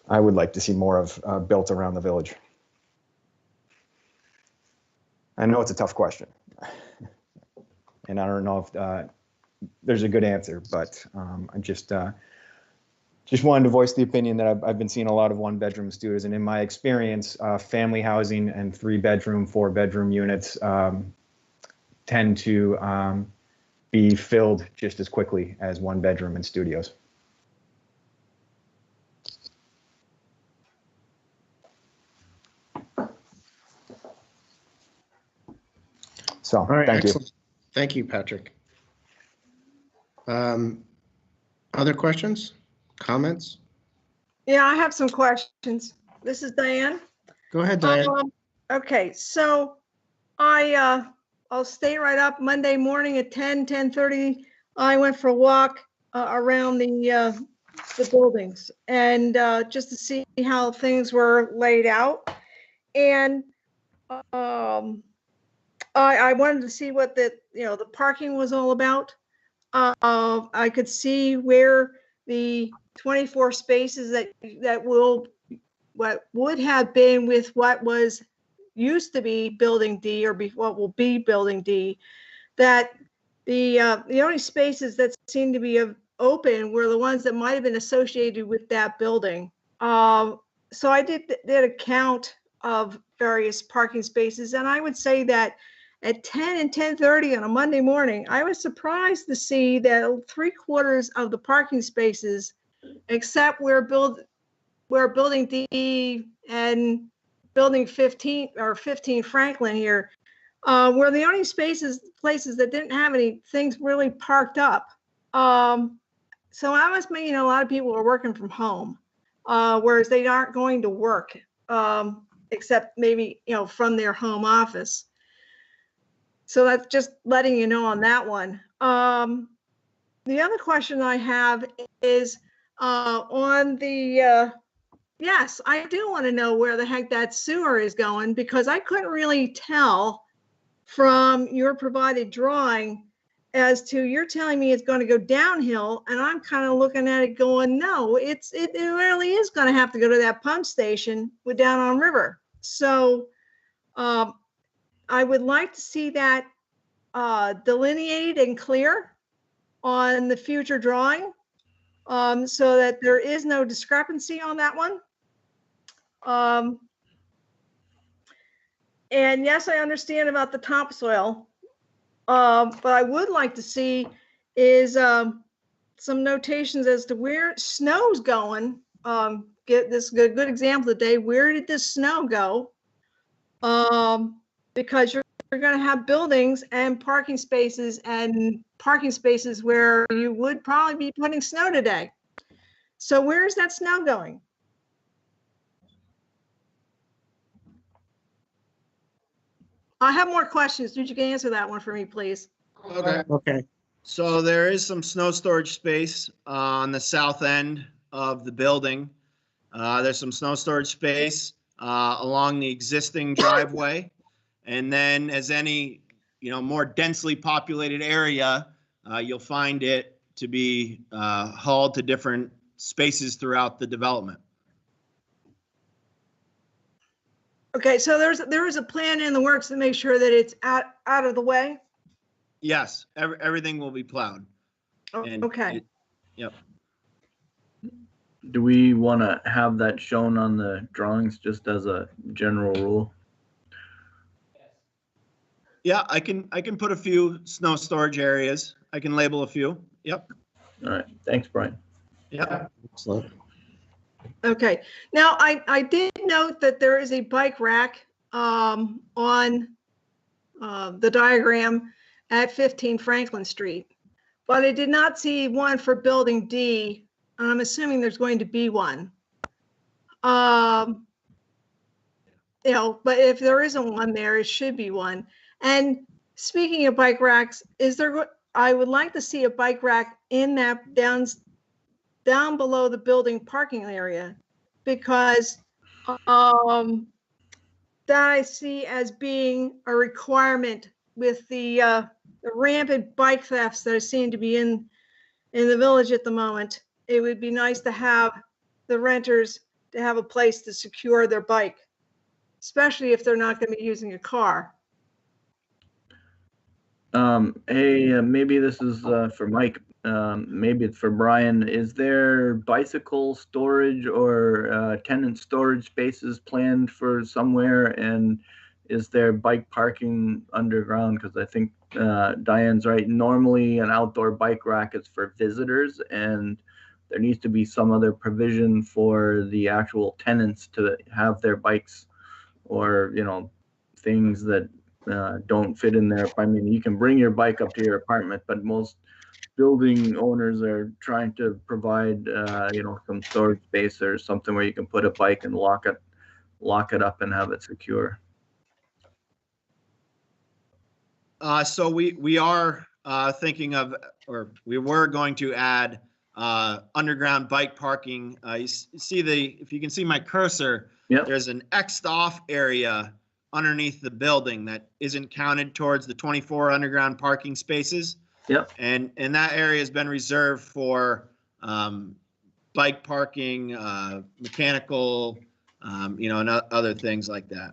I would like to see more of built around the village? I know it's a tough question, and I don't know if there's a good answer, but I just wanted to voice the opinion that I've been seeing a lot of 1-bedroom studios, and in my experience, family housing and 3-bedroom, 4-bedroom units tend to be filled just as quickly as 1-bedroom and studios. So, all right, thank excellent. you. Thank you, Patrick. Other questions, comments? Yeah, I have some questions. This is Diane. Go ahead, Diane. Okay, so I'll stay right up. Monday morning at 10:30, I went for a walk around the buildings and just to see how things were laid out. And I wanted to see what the parking was all about. I could see where the 24 spaces that what would have been with what was used to be Building D, or what will be Building D, that the only spaces that seemed to be open were the ones that might have been associated with that building. So I did a count of various parking spaces, and I would say that at 10 and 10:30 on a Monday morning, I was surprised to see that 3/4 of the parking spaces, except where Building D and Building 15 or 15 Franklin here, were the only places that didn't have any things really parked up. So I must mean a lot of people are working from home, whereas they aren't going to work, except maybe, from their home office. So that's just letting you know on that one. The other question I have is on the, yes, I do want to know where the heck that sewer is going, because I couldn't really tell from your provided drawing as to, you're telling me it's going to go downhill, and I'm kind of looking at it going, no, it really is going to have to go to that pump station with down on river. So I would like to see that delineated and clear on the future drawing, so that there is no discrepancy on that one. And yes, I understand about the topsoil, but I would like to see is some notations as to where snow's going. Get this good example today. Where did this snow go? Because you're going to have buildings and parking spaces where you would probably be putting snow today. So where's that snow going? I have more questions. Did you answer that one for me, please? Okay. So there is some snow storage space on the south end of the building. There's some snow storage space along the existing driveway. And then as any, more densely populated area, you'll find it to be hauled to different spaces throughout the development. Okay, so there is a plan in the works to make sure that it's out of the way? Yes, everything will be plowed. And okay. Yep. Do we want to have that shown on the drawings just as a general rule? Yeah, I can put a few snow storage areas. I can label a few. Yep. All right. Thanks, Brian. Yep. Excellent. Okay. Now, I did note that there is a bike rack on the diagram at 15 Franklin Street, but I did not see one for building D. I'm assuming there's going to be one. But if there isn't one there, it should be one. And speaking of bike racks, I would like to see a bike rack in that down below the building parking area, because that I see as being a requirement with the rampant bike thefts that seem to be in the village at the moment. It would be nice to have the renters to have a place to secure their bike, especially if they're not going to be using a car. Hey, maybe this is for Mike. Maybe it's for Brian. Is there bicycle storage or tenant storage spaces planned for somewhere? And is there bike parking underground? Because I think Diane's right. Normally, an outdoor bike rack is for visitors, and there needs to be some other provision for the actual tenants to have their bikes, or things that don't fit in there. I mean, you can bring your bike up to your apartment, but most building owners are trying to provide some storage space or something where you can put a bike and lock it up and have it secure. So we are thinking of, or we were going to add underground bike parking. You see if you can see my cursor, yep. There's an X'd off area underneath the building that isn't counted towards the 24 underground parking spaces. Yep. And that area has been reserved for bike parking, mechanical, and other things like that.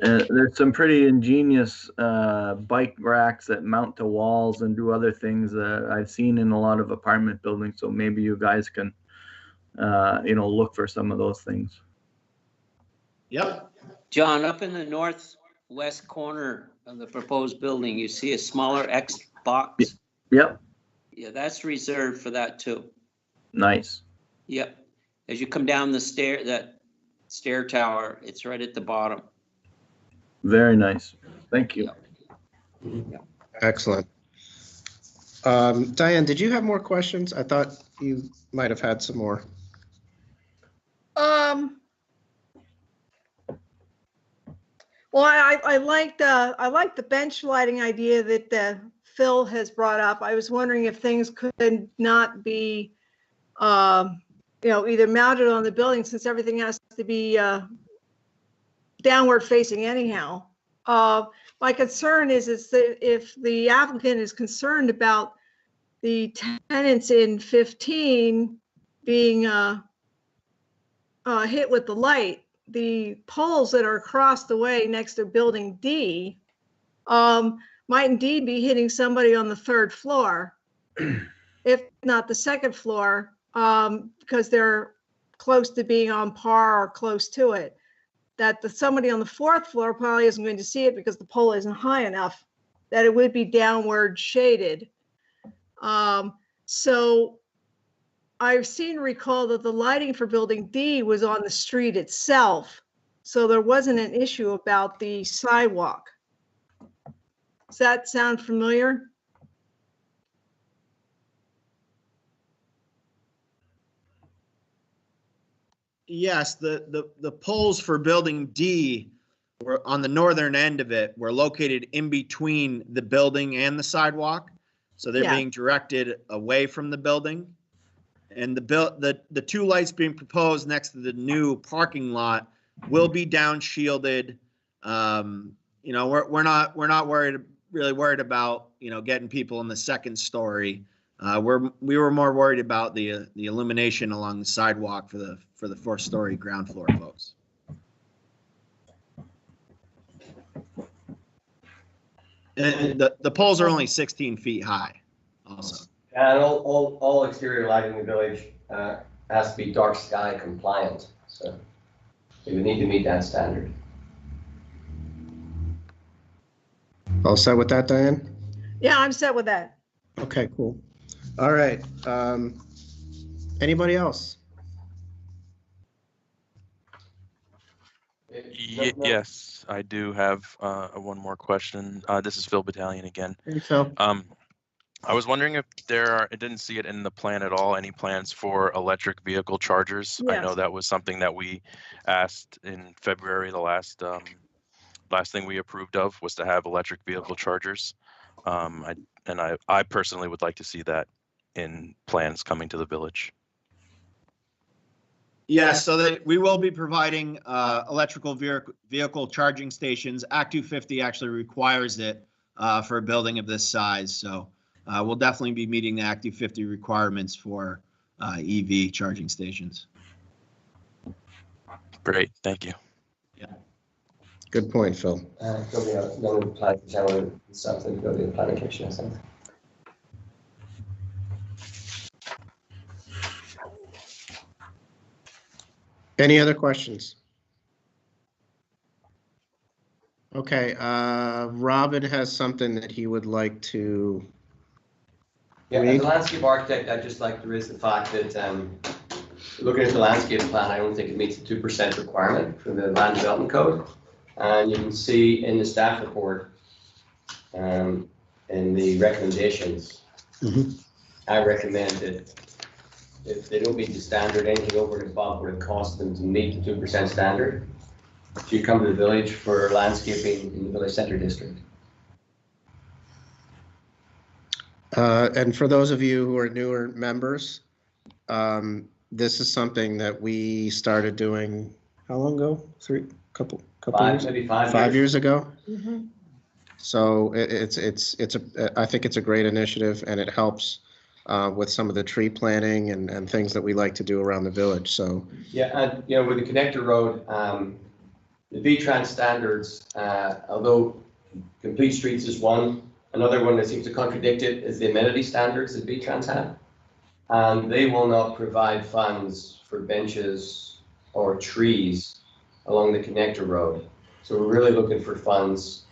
There's some pretty ingenious bike racks that mount to walls and do other things that I've seen in a lot of apartment buildings. So maybe you guys can, look for some of those things. Yep. John, up in the northwest corner of the proposed building, you see a smaller X box? Yep. Yeah, that's reserved for that too. Nice. Yep. As you come down that stair tower, it's right at the bottom. Very nice. Thank you. Yep. Excellent. Diane, did you have more questions? I thought you might have had some more. Well, I like the bench lighting idea that Phil has brought up. I was wondering if things could not be, either mounted on the building, since everything has to be downward facing anyhow. My concern is that if the applicant is concerned about the tenants in 15 being hit with the light, the poles that are across the way next to building D might indeed be hitting somebody on the 3rd floor, if not the 2nd floor, because they're close to being on par or close to it. That somebody on the 4th floor probably isn't going to see it because the pole isn't high enough, that it would be downward shaded. So I've recall that the lighting for building D was on the street itself. So there wasn't an issue about the sidewalk. Does that sound familiar? Yes, the poles for building D were on the northern end of it, were located in between the building and the sidewalk. So they're being directed away from the building. And the 2 lights being proposed next to the new parking lot will be down shielded. We're not really worried about, getting people in the 2nd story. We were more worried about the illumination along the sidewalk for the 4th story ground floor folks. And the poles are only 16 feet high also. And all exterior lighting in the village has to be dark sky compliant. So you would need to meet that standard. All set with that, Diane? Yeah, I'm set with that. Okay, cool. All right. Anybody else? Yes, I do have one more question. This is Phil Battalion again. Hey, Phil. I was wondering if I didn't see it in the plan at all, any plans for electric vehicle chargers? I know Yes. that was something that we asked in February. The last thing we approved of was to have electric vehicle chargers. I personally would like to see that in plans coming to the village. Yes, so we will be providing electrical vehicle charging stations. Act 250 actually requires it for a building of this size. So we'll definitely be meeting the Act 250 requirements for EV charging stations. Great, thank you. Yeah. Good point, Phil. Something go to the planning commission or something. Any other questions? Okay, Robin has something that he would like to Yeah, read. as a landscape architect, I'd just like to raise the fact that looking at the landscape plan, I don't think it meets the 2% requirement for the land development code. And you can see in the staff report, in the recommendations, I recommend that if they don't meet the standard, anything over and above what it costs them to meet the 2% standard, you come to the village for landscaping in the village center district. And for those of you who are newer members, this is something that we started doing, how long ago? Couple years? Maybe 5 years. 5 years ago. Mm-hmm. So I think it's a great initiative, and it helps with some of the tree planting and things that we like to do around the village. So yeah, and with the connector road, the V-Trans standards, although complete streets is one, another one that seems to contradict it is the amenity standards that V-Trans have. And they will not provide funds for benches or trees along the connector road. So we're really looking for funds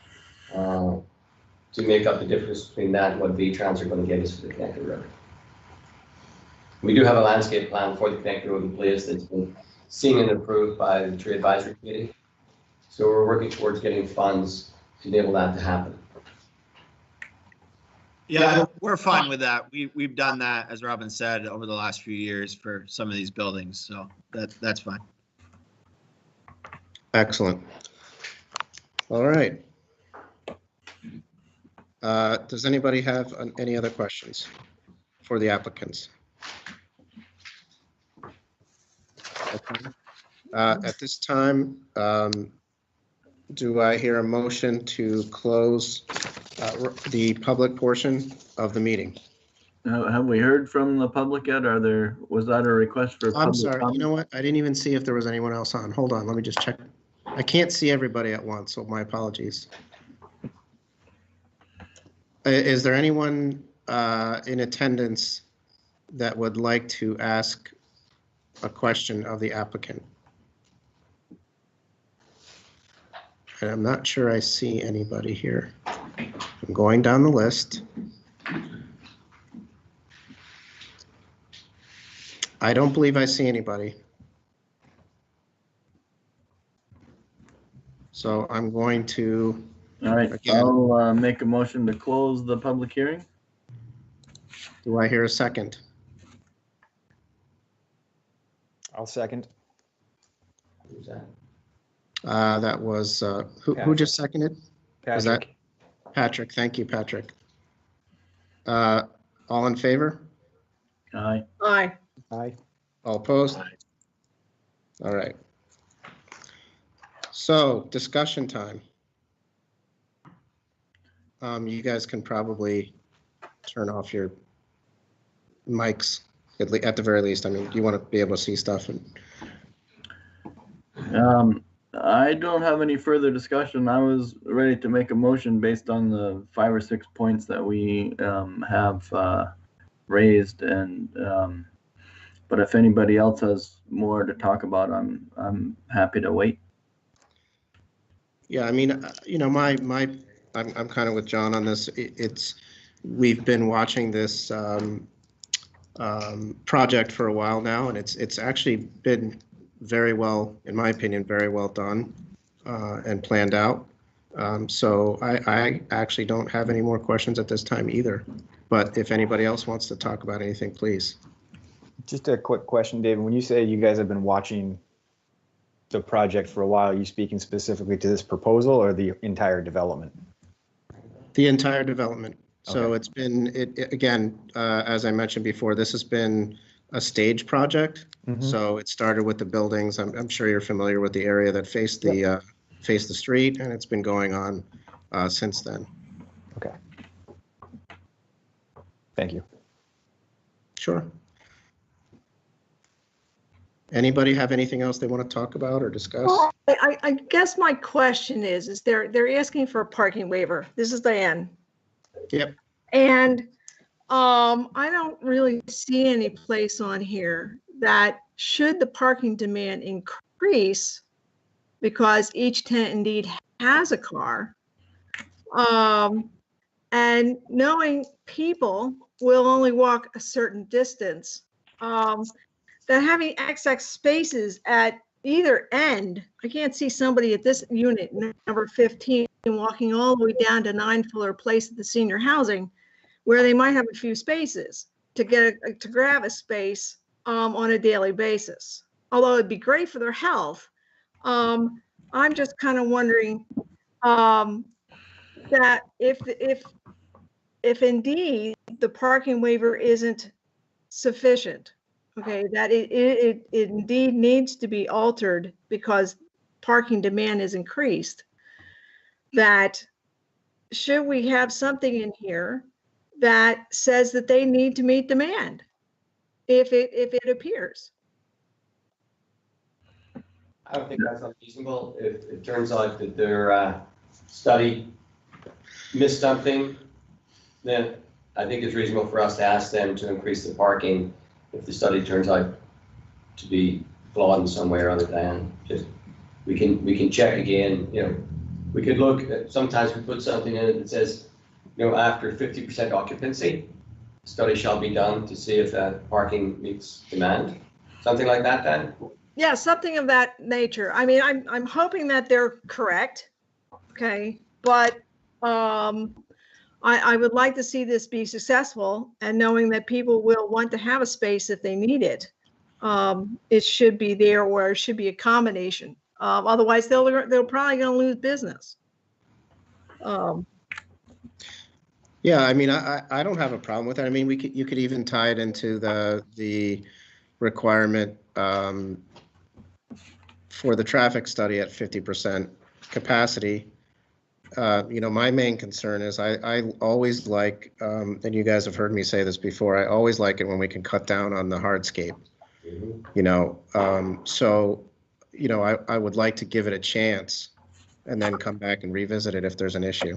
to make up the difference between that and what V-Trans are going to give us for the connector road. We do have a landscape plan for the connector road in place that's been seen and approved by the Tree Advisory Committee. So we're working towards getting funds to enable that to happen. Yeah, we're fine with that. We've done that, as Robin said, over the last few years for some of these buildings, so that's fine. Excellent. All right. Does anybody have any other questions for the applicants? Okay. At this time, do I hear a motion to close the public portion of the meeting? Have we heard from the public yet? Was that a request for I'm public sorry, you comment? know what? I didn't even see if there was anyone else on. Hold on, let me just check. I can't see everybody at once, so my apologies. Is there anyone in attendance that would like to ask a question of the applicant? And I'm not sure I see anybody here. I'm going down the list. I don't believe I see anybody. So I'm going to, All right, again, I'll make a motion to close the public hearing. do I hear a second? I'll second. Who's that? That was, who just seconded? Was that Patrick. Patrick? Thank you, Patrick. All in favor? Aye. Aye. Aye. All opposed? All right. So discussion time. You guys can probably turn off your mics at the very least. I mean, you want to be able to see stuff. And I don't have any further discussion. I was ready to make a motion based on the 5 or 6 points that we have raised, and but if anybody else has more to talk about, I'm happy to wait. yeah, I mean, you know, I'm kind of with John on this. We've been watching this project for a while now, and it's actually been very well, in my opinion, very well done and planned out. So I actually don't have any more questions at this time either. But if anybody else wants to talk about anything, please. Just a quick question, David. When you say you guys have been watching the project for a while, are you speaking specifically to this proposal or the entire development? The entire development. So Okay. it's been, again, as I mentioned before, this has been a stage project. Mhm. So it started with the buildings. I'm sure you're familiar with the area that faced the street, and it's been going on since then. Okay. Thank you. Sure. Anybody have anything else they want to talk about or discuss? Well, I guess my question is they're asking for a parking waiver. This is Diane. Yep. And I don't really see any place on here that should the parking demand increase because each tenant indeed has a car. And knowing people will only walk a certain distance, that having XX spaces at either end, I can't see somebody at this unit, number 15, walking all the way down to 9 Fuller Place at the senior housing, where they might have a few spaces to grab a space on a daily basis. Although it'd be great for their health, I'm just kind of wondering that if indeed the parking waiver isn't sufficient, okay, that it indeed needs to be altered because parking demand is increased, that should we have something in here that says that they need to meet demand if it appears? I don't think that's unreasonable. If it turns out that their study missed something, then I think it's reasonable for us to ask them to increase the parking if the study turns out to be flawed in some way or other. Diane, just we can check again. You know, we could look at, sometimes we put something in it that says, you know, after 50% occupancy, study shall be done to see if that parking meets demand. Something like that, then. Yeah, something of that nature. I mean, I'm hoping that they're correct. Okay, but I would like to see this be successful, and knowing that people will want to have a space if they need it. It should be there, or it should be a combination. Otherwise, they're probably going to lose business. Yeah, I mean, I don't have a problem with it. I mean, you could even tie it into the requirement for the traffic study at 50% capacity. My main concern is I always like, and you guys have heard me say this before, I always like it when we can cut down on the hardscape. I would like to give it a chance and then come back and revisit it if there's an issue.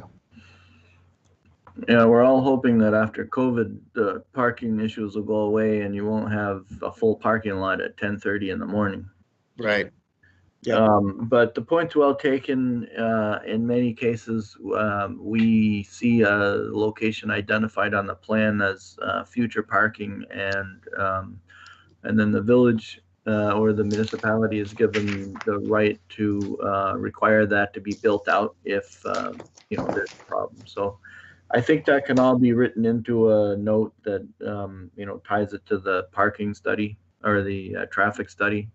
Yeah, we're all hoping that after COVID, the parking issues will go away and you won't have a full parking lot at 10:30 in the morning. Right. Yeah. But the point's well taken. In many cases, we see a location identified on the plan as future parking, and then the village or the municipality is given the right to require that to be built out if there's a problem. So I think that can all be written into a note that ties it to the parking study or the traffic study.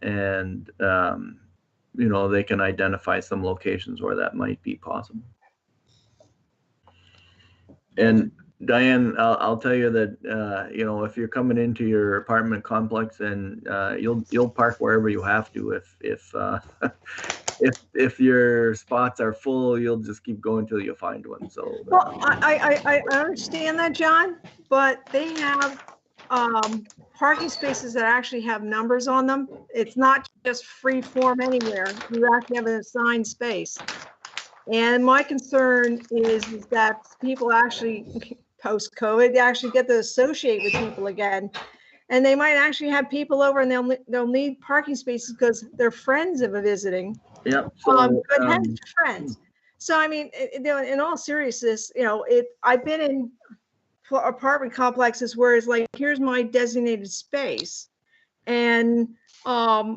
And they can identify some locations where that might be possible. And Diane, I'll tell you that if you're coming into your apartment complex, and you'll park wherever you have to. If your spots are full, you'll just keep going till you find one. So well, I understand that, John, but they have parking spaces that actually have numbers on them. It's not just free form anywhere. You actually have an assigned space. And my concern is that people actually, post-COVID, actually get to associate with people again. And they might actually have people over, and they'll need parking spaces because their friends are visiting. Yep. Good friends. So I mean, in all seriousness, I've been in apartment complexes where it's like, here's my designated space, and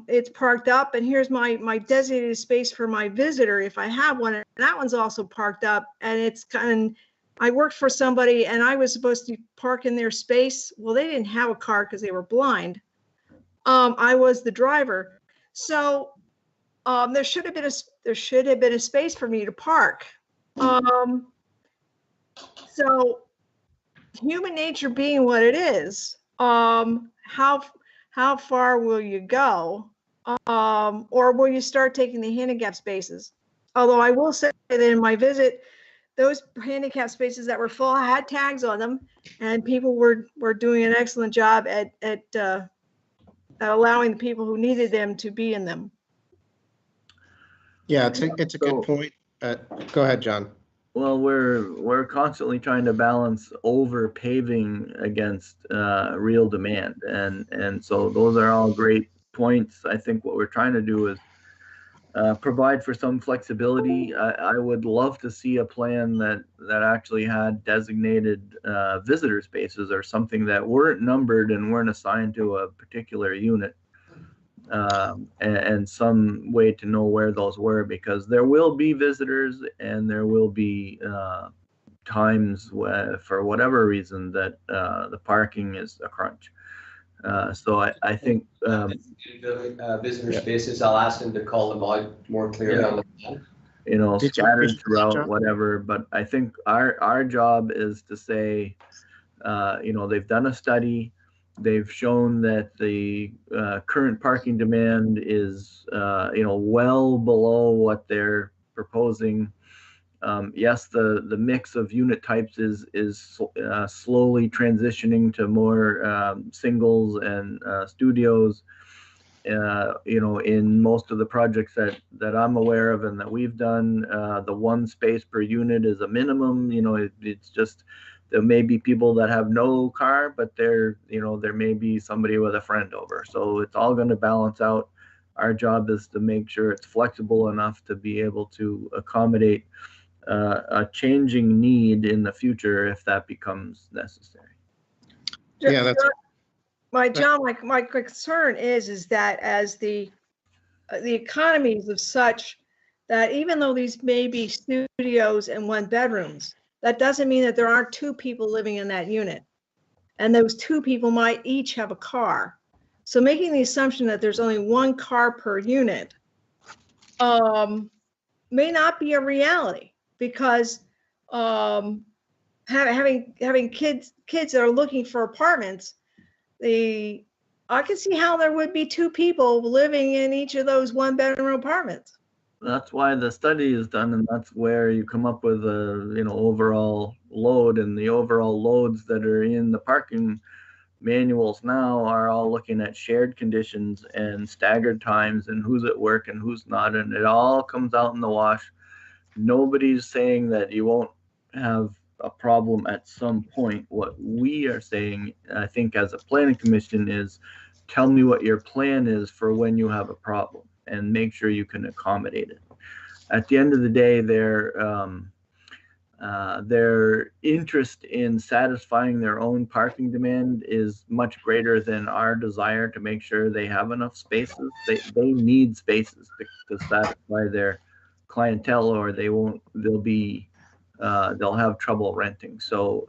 it's parked up, and here's my designated space for my visitor if I have one, and that one's also parked up, and I worked for somebody, and I was supposed to park in their space. Well, they didn't have a car because they were blind. I was the driver, so there should have been a space for me to park. So human nature being what it is, how far will you go? Or will you start taking the handicap spaces? Although I will say that in my visit, those handicap spaces that were full had tags on them, and people were doing an excellent job at allowing the people who needed them to be in them. Yeah, it's a good point. Go ahead, John. Well, we're constantly trying to balance over paving against real demand, and so those are all great points. I think what we're trying to do is provide for some flexibility. I would love to see a plan that actually had designated visitor spaces or something that weren't numbered and weren't assigned to a particular unit, and some way to know where those were, because there will be visitors and there will be times where, for whatever reason, that the parking is a crunch. So I think visitor spaces, I'll ask them to call them out more clearly on the plan. Scattered throughout, whatever. But I think our job is to say, they've done a study. They've shown that the current parking demand is, well below what they're proposing. Yes, the mix of unit types is slowly transitioning to more singles and studios. In most of the projects that I'm aware of and that we've done, the one space per unit is a minimum. It's just, there may be people that have no car, but there may be somebody with a friend over. So it's all going to balance out. Our job is to make sure it's flexible enough to be able to accommodate a changing need in the future if that becomes necessary. Yeah, that's my concern is that as the economy is of such that even though these may be studios and one bedrooms, that doesn't mean that there aren't two people living in that unit. And those two people might each have a car. So making the assumption that there's only one car per unit may not be a reality, because having kids that are looking for apartments, I can see how there would be two people living in each of those one-bedroom apartments. That's why the study is done, and that's where you come up with a, you know, overall load, and the overall loads that are in the parking manuals now are all looking at shared conditions and staggered times and who's at work and who's not, and it all comes out in the wash. Nobody's saying that you won't have a problem at some point. What we are saying, I think, as a planning commission is, tell me what your plan is for when you have a problem and make sure you can accommodate it. At the end of the day, their interest in satisfying their own parking demand is much greater than our desire to make sure they have enough spaces. They need spaces to satisfy their clientele, or they'll have trouble renting. So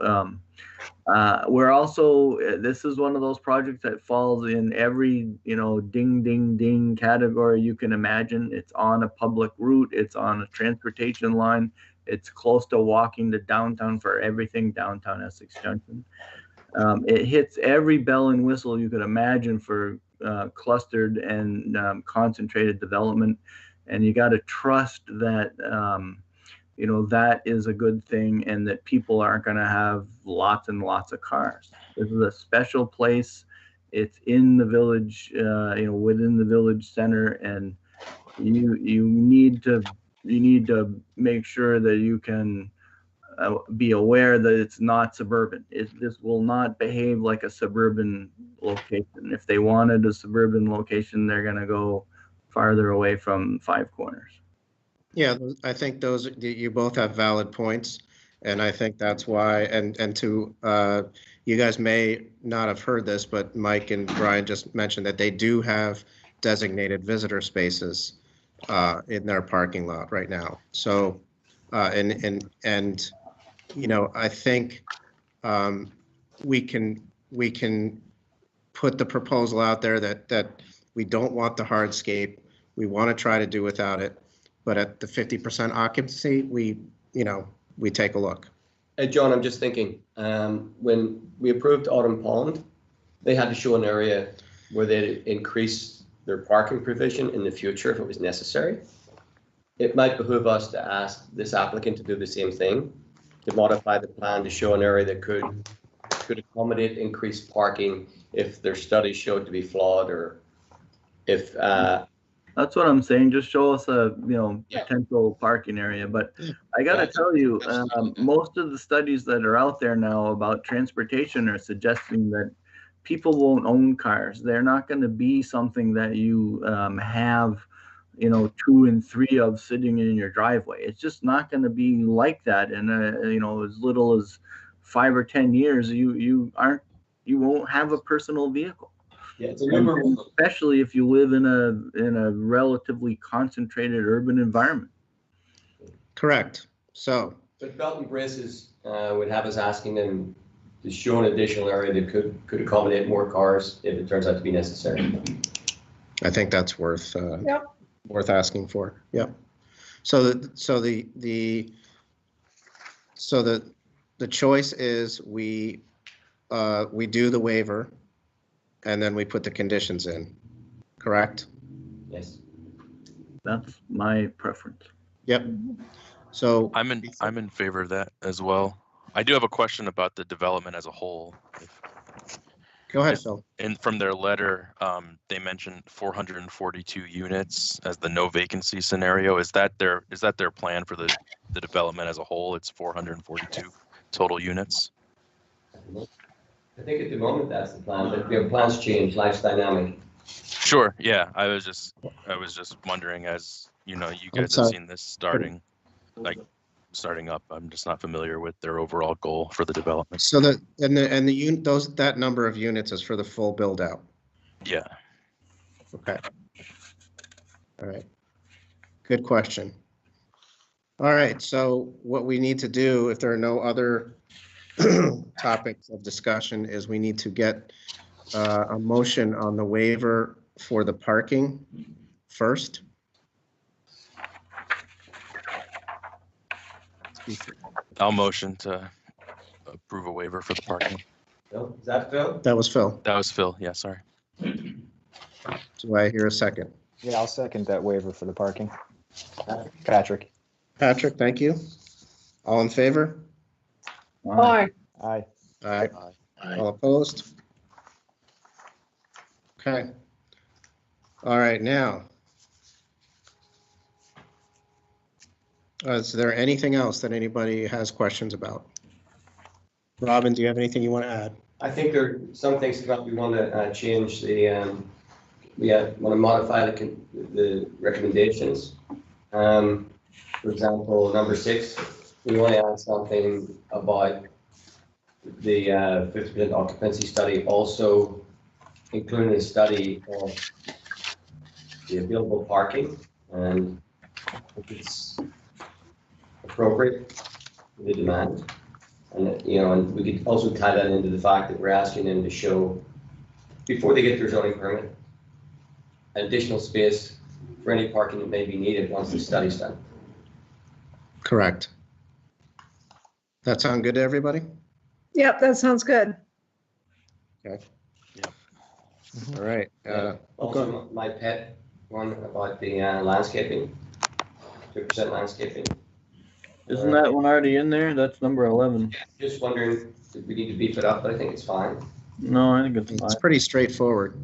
we're also, this is one of those projects that falls in every, you know, ding, ding, ding category you can imagine. It's on a public route. It's on a transportation line. It's close to walking to downtown for everything, downtown Essex Junction. It hits every bell and whistle you could imagine for clustered and concentrated development. And you got to trust that, you know, that is a good thing, and that people aren't going to have lots and lots of cars. This is a special place. It's in the village, you know, within the village center, and you need to make sure that you can be aware that it's not suburban. This will not behave like a suburban location. If they wanted a suburban location, they're going to go farther away from Five Corners. Yeah, I think those, you both have valid points, and I think that's why, and to, you guys may not have heard this, but Mike and Brian just mentioned that they do have designated visitor spaces in their parking lot right now. So, and you know, I think we can put the proposal out there that we don't want the hardscape. We want to try to do without it. But at the 50% occupancy, we take a look. Hey, John, I'm just thinking, when we approved Autumn Pond, they had to show an area where they'd increase their parking provision in the future if it was necessary. It might behoove us to ask this applicant to do the same thing, to modify the plan to show an area that could accommodate increased parking if their study showed to be flawed, or if that's what I'm saying. Just show us a, you know, potential parking area. But I got to tell you, most of the studies that are out there now about transportation are suggesting that people won't own cars. They're not going to be something that you have, you know, 2 and 3 of sitting in your driveway. It's just not going to be like that. And you know, as little as 5 or 10 years, you won't have a personal vehicle. Yeah, it's especially if you live in a relatively concentrated urban environment. Correct. So, but belt and braces would have us asking them to show an additional area that could accommodate more cars if it turns out to be necessary. I think that's worth asking for. Yep. So the choice is we do the waiver, and then we put the conditions in, correct? Yes. That's my preference. Yep. So I'm in favor of that as well. I do have a question about the development as a whole. Go ahead, Phil. And from their letter, they mentioned 442 units as the no vacancy scenario. Is that their plan for the development as a whole? It's 442 total units. I think at the moment that's the plan, but your plans change, life's dynamic. Sure. Yeah. I was just wondering, as you know, you guys have seen this starting up. I'm just not familiar with their overall goal for the development. So that number of units is for the full build out. Yeah. Okay. All right. Good question. All right, so what we need to do, if there are no other topics of discussion, is we need to get a motion on the waiver for the parking first. I'll motion to approve a waiver for the parking. Phil, is that Phil? That was Phil. That was Phil. Yeah, sorry. Do I hear a second? Yeah, I'll second that waiver for the parking. Patrick. Patrick, thank you. All in favor? Aye. Aye. Aye. Aye. All opposed? Okay. All right, now. Is there anything else that anybody has questions about? Robin, do you have anything you want to add? I think there are some things that we want to change the, we want to modify the recommendations. For example, number 6, we want to add something about the 50% occupancy study, also including a study of the available parking, and if it's appropriate for the demand. And, you know, and we could also tie that into the fact that we're asking them to show, before they get their zoning permit, additional space for any parking that may be needed once the study's done. Correct. That sound good to everybody? Yep, that sounds good. Okay. Yep. All right. Okay. Also, my pet one about the landscaping, 2% landscaping. Isn't that one already in there? That's number 11. Just wondering if we need to beef it up, but I think it's fine. No, I think it's It's fine. pretty straightforward.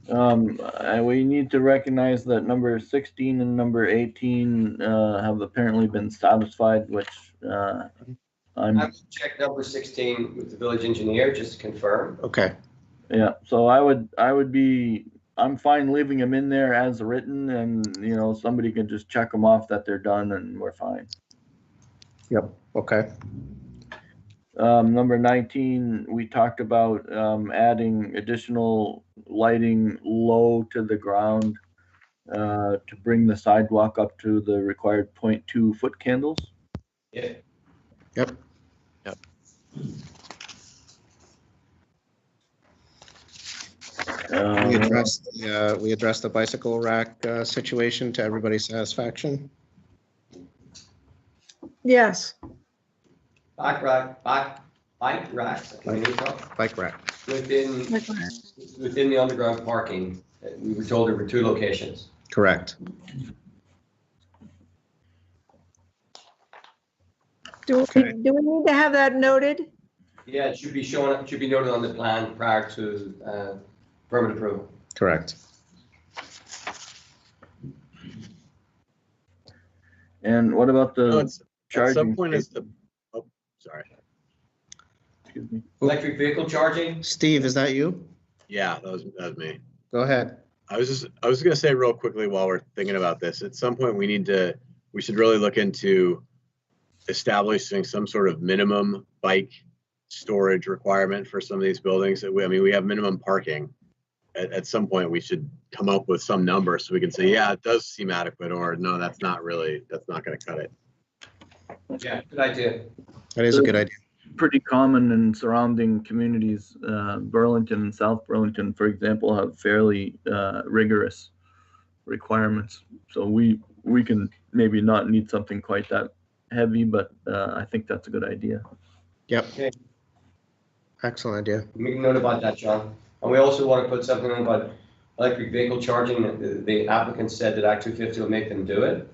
We need to recognize that number 16 and number 18 have apparently been satisfied, which I will check number 16 with the village engineer just to confirm. Okay. yeah. So I'm fine leaving them in there as written, and you know somebody can just check them off that they're done, and we're fine. Yep. Okay. Number 19, we talked about adding additional lighting low to the ground to bring the sidewalk up to the required 0.2 foot candles. Yeah. Yep. Yep. We addressed the bicycle rack situation to everybody's satisfaction. Yes. Bike racks. Bike rack. Within the underground parking, we were told there were 2 locations. Correct. Do we need to have that noted? Yeah, it should be shown, it should be noted on the plan prior to permit approval. Correct. And what about the At charging? some point is the, oh, sorry. Excuse me. Electric vehicle charging? Steve, is that you? Yeah, that was me. Go ahead. I was gonna say real quickly while we're thinking about this, at some point we should really look into establishing some sort of minimum bike storage requirement for some of these buildings. We have minimum parking. At some point we should come up with some number so we can say, yeah, it does seem adequate, or no, that's not gonna cut it. Yeah, good idea. That is a good idea. Pretty common in surrounding communities. Burlington and South Burlington, for example, have fairly rigorous requirements. So we can maybe not need something quite that heavy, but I think that's a good idea. Yep. Okay. Excellent idea. Make a note about that, John. And we also want to put something in about electric vehicle charging. The applicant said that Act 250 will make them do it.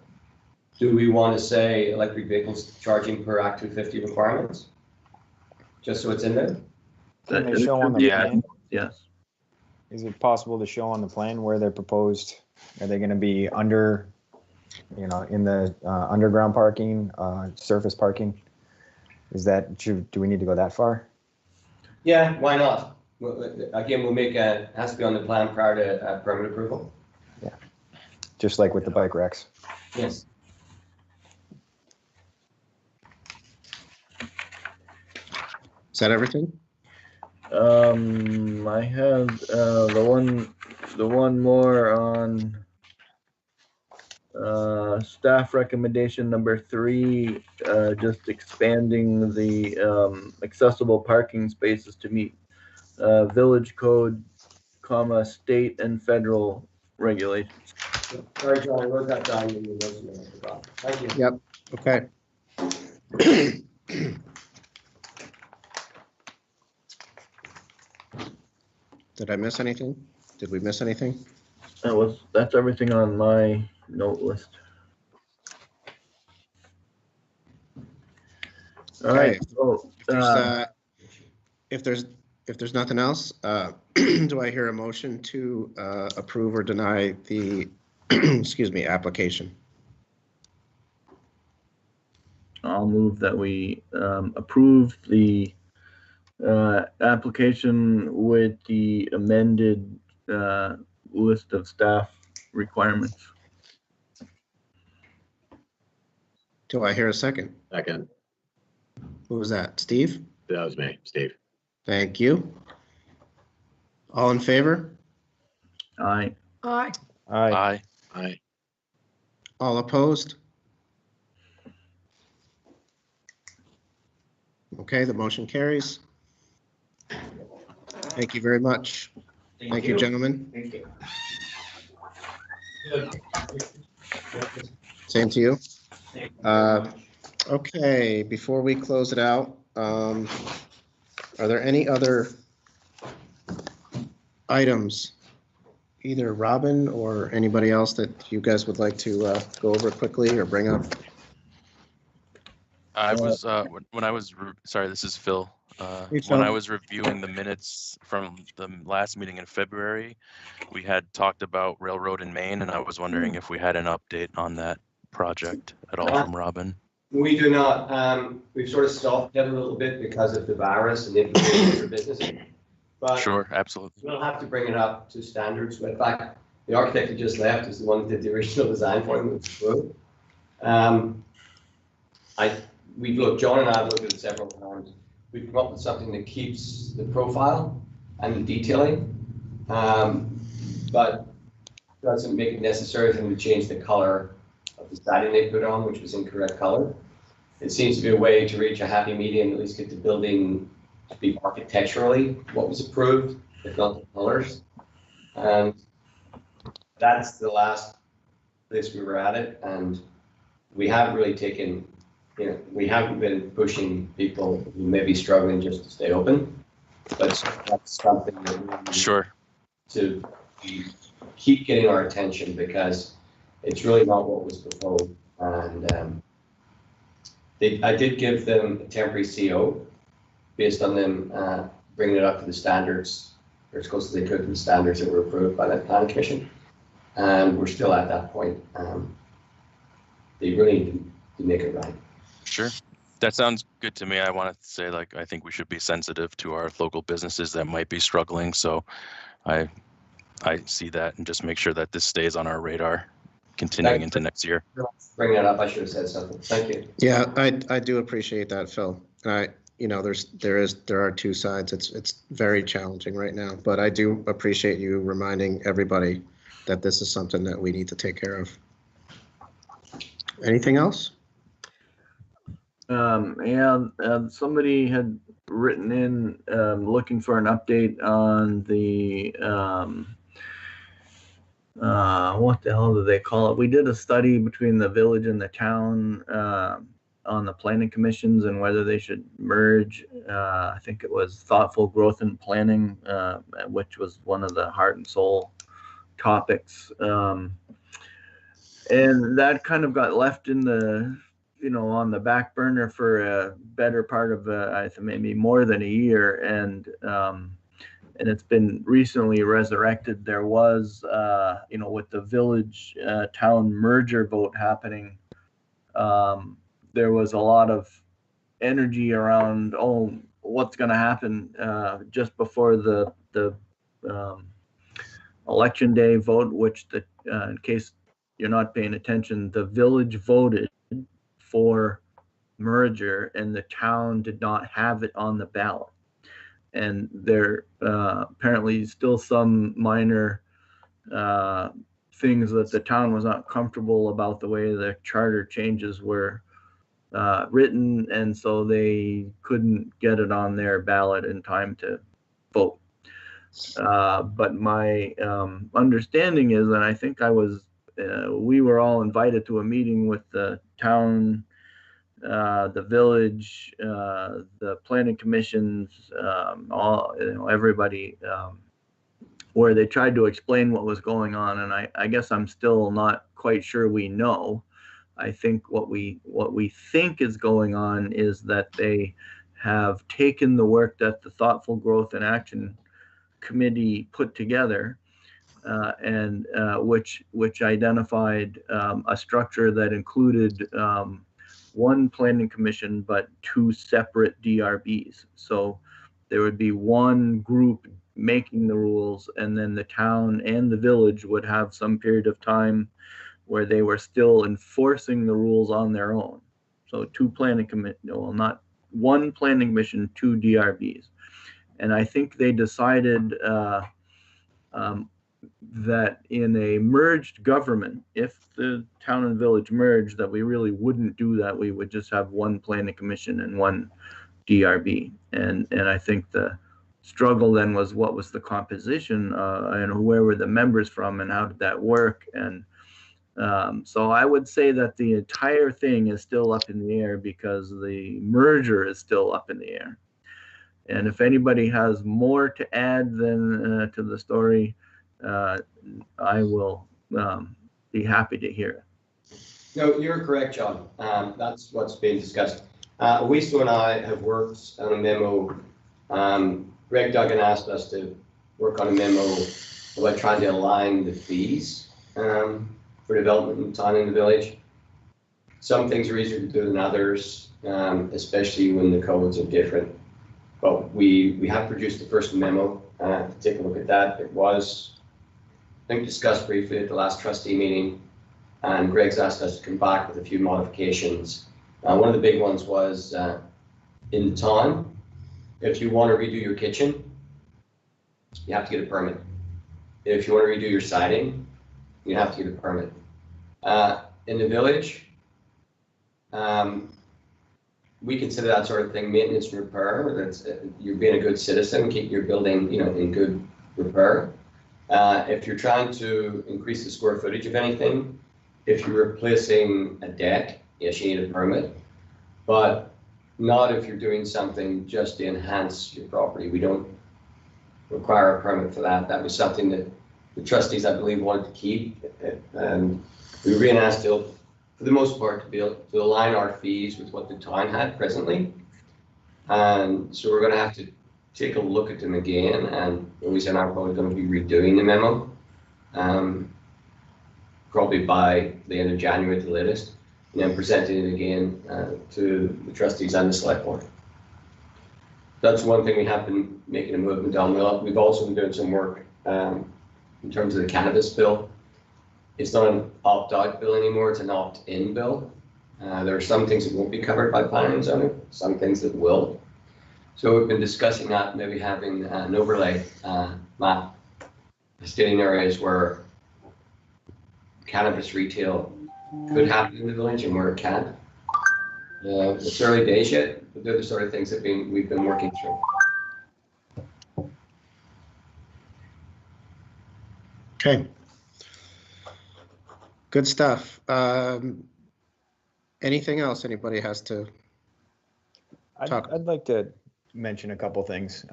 Do we want to say electric vehicles charging per Act 250 requirements? Just so it's in there? Can they show on the plan? Yes. Is it possible to show on the plan where they're proposed? Are they going to be under, in the underground parking, surface parking? Do we need to go that far? Yeah, why not? Again, we'll make has to be on the plan prior to permit approval. Yeah. Just like with the bike racks. Yes. Is that everything? I have the one more on Staff recommendation number 3, just expanding the accessible parking spaces to meet village code, state and federal regulations. Sorry, John, I wrote that down. In your resume. I forgot. Thank you. Yep, okay. Did I miss anything? Did we miss anything? That's everything on my note list. All right. So, If there's nothing else, do I hear a motion to approve or deny the, excuse me, application? I'll move that we approve the application with the amended list of staff requirements. Do I hear a second? Second. Who was that? Steve? That was me, Steve. Thank you. All in favor? Aye. Aye. Aye. Aye. Aye. All opposed? Okay, the motion carries. Thank you very much. Thank you, gentlemen. Thank you. Same to you. Okay, before we close it out, are there any other items, either Robin or anybody else, that you guys would like to go over quickly or bring up? I was, when I was, sorry, this is Phil. Hey, When I Phil. was reviewing the minutes from the last meeting in February, we had talked about Railroad in Maine, and I was wondering if we had an update on that project at all from Robin. We do not. We've sort of stopped it a little bit because of the virus and the implications for business. But Sure, absolutely. we'll have to bring it up to standards. In fact, the architect who just left is the one who did the original design for them. We've looked, John and I have looked at it several times. We've come up with something that keeps the profile and the detailing, but doesn't make it necessary for them to change the color of the siding they put on, which was incorrect color. It seems to be a way to reach a happy medium, at least get the building to be architecturally what was approved, if not the colors. And that's the last place we were at it. And we haven't really taken, we haven't been pushing people who may be struggling just to stay open. But that's something that we need Sure. to keep getting our attention, because it's really not what was proposed. And I did give them a temporary CO based on them bringing it up to the standards, or as close as they could to the standards that were approved by the planning commission. And we're still at that point. They really need to make it right. Sure. That sounds good to me. I want to say, I think we should be sensitive to our local businesses that might be struggling. So I see that, and just make sure that this stays on our radar continuing into next year. Bring that up. I should have said something. Thank you. Yeah, I do appreciate that, Phil. There are two sides. It's very challenging right now, but I do appreciate you reminding everybody that this is something that we need to take care of. Anything else? Somebody had written in looking for an update on the what the hell do they call it? We did a study between the village and the town on the planning commissions and whether they should merge. I think it was thoughtful growth and planning, which was one of the heart and soul topics. And that kind of got left in the, on the back burner for a better part of I think maybe more than a year. And it's been recently resurrected. There was, with the village town merger vote happening, there was a lot of energy around, what's going to happen just before the election day vote, which in case you're not paying attention, the village voted for merger and the town did not have it on the ballot. And there apparently still some minor things that the town was not comfortable about the way the charter changes were written, and so they couldn't get it on their ballot in time to vote. But my understanding is, and I think we were all invited to a meeting with the town, the village, the planning commissions, everybody, where they tried to explain what was going on. And I guess I'm still not quite sure we know. I think what we think is going on is that they have taken the work that the Thoughtful Growth and Action Committee put together, and which identified a structure that included one planning commission but two separate DRBs. So there would be one group making the rules, and then the town and the village would have some period of time where they were still enforcing the rules on their own. So two planning commission, well, not one planning commission, two DRBs. And I think they decided that in a merged government, if the town and village merged, that we really wouldn't do that. We would just have one planning commission and one DRB. And I think the struggle then was, what was the composition, and where were the members from, and how did that work? And so I would say that the entire thing is still up in the air because the merger is still up in the air. And if anybody has more to add than to the story, I will be happy to hear it. No, you're correct, John. That's what's being discussed. Wisto and I have worked on a memo. Greg Duggan asked us to work on a memo about trying to align the fees for development in town and the village. Some things are easier to do than others, especially when the codes are different. But we have produced the first memo to take a look at that. It was, I think, discussed briefly at the last trustee meeting, and Greg's asked us to come back with a few modifications. One of the big ones was in town, if you want to redo your kitchen, you have to get a permit. If you want to redo your siding, you have to get a permit. In the village, we consider that sort of thing maintenance and repair. That's you're being a good citizen, keep your building, in good repair. If you're trying to increase the square footage of anything, if you're replacing a deck, yes, you need a permit, but not if you're doing something just to enhance your property. We don't require a permit for that. That was something that the trustees, I believe, wanted to keep, and we were being asked to, for the most part, to be able to align our fees with what the town had presently. And so we're going to have to take a look at them again, and Louise and I are probably going to be redoing the memo, probably by the end of January at the latest, and then presenting it again to the trustees and the select board. That's one thing we have been making a movement on. We've also been doing some work in terms of the cannabis bill. It's not an opt-out bill anymore, it's an opt-in bill. There are some things that won't be covered by planning and zoning, some things that will. So we've been discussing that, maybe having an overlay map, stating areas where cannabis retail could happen in the village and where it can't. It's early days yet, but they're the sort of things that we've been working through. Okay. Good stuff. Anything else anybody has to talk? I'd like to mention a couple things,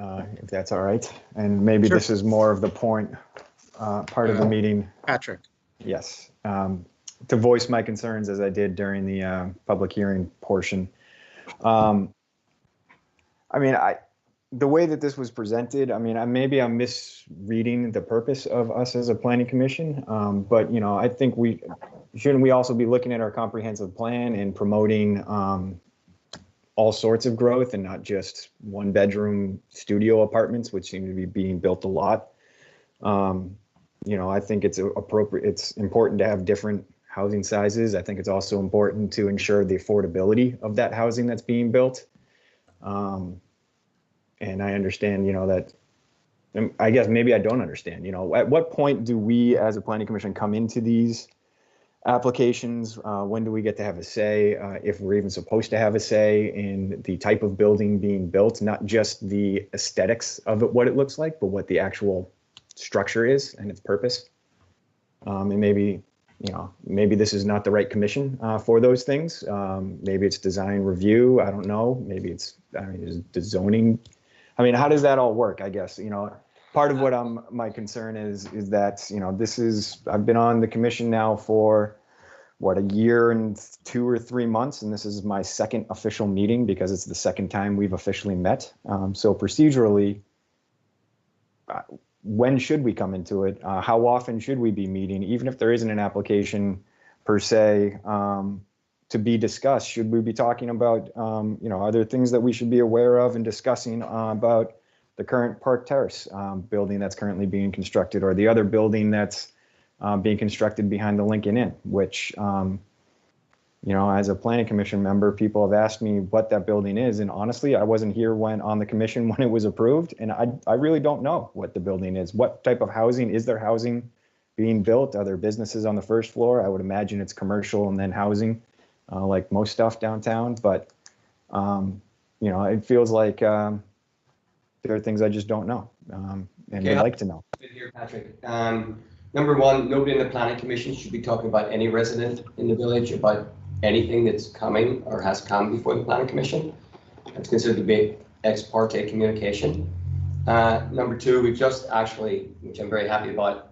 if that's all right. And maybe Sure. this is more of the part of the meeting. Patrick. Yes. To voice my concerns as I did during the public hearing portion. The way that this was presented, maybe I'm misreading the purpose of us as a planning commission, but I think shouldn't we also be looking at our comprehensive plan and promoting all sorts of growth and not just one bedroom studio apartments, which seem to be being built a lot. I think it's appropriate. It's important to have different housing sizes. I think it's also important to ensure the affordability of that housing that's being built. And I understand, that and I guess maybe I don't understand, at what point do we as a planning commission come into these applications? When do we get to have a say, if we're even supposed to have a say in the type of building being built, not just the aesthetics of it, what it looks like, but what the actual structure is and its purpose? And maybe this is not the right commission for those things. Maybe it's design review. I don't know. Maybe is the zoning. How does that all work? I guess, part of what my concern is that, I've been on the commission now for a year and 2 or 3 months, and this is my second official meeting because it's the second time we've officially met. So procedurally, when should we come into it? How often should we be meeting? Even if there isn't an application per se to be discussed, should we be talking about, are there things that we should be aware of and discussing about the current Park Terrace building that's currently being constructed, or the other building that's being constructed behind the Lincoln Inn, which, as a planning commission member, people have asked me what that building is. And honestly, I wasn't here on the commission when it was approved. And I really don't know what the building is. What type of housing? Is there housing being built? Are there businesses on the first floor? I would imagine it's commercial and then housing, like most stuff downtown. But, it feels like there are things I just don't know and would like to know. Here, Patrick. Number one, nobody in the planning commission should be talking about any resident in the village about anything that's coming or has come before the planning commission. That's considered to be ex parte communication. Number two, we've just actually, which I'm very happy about,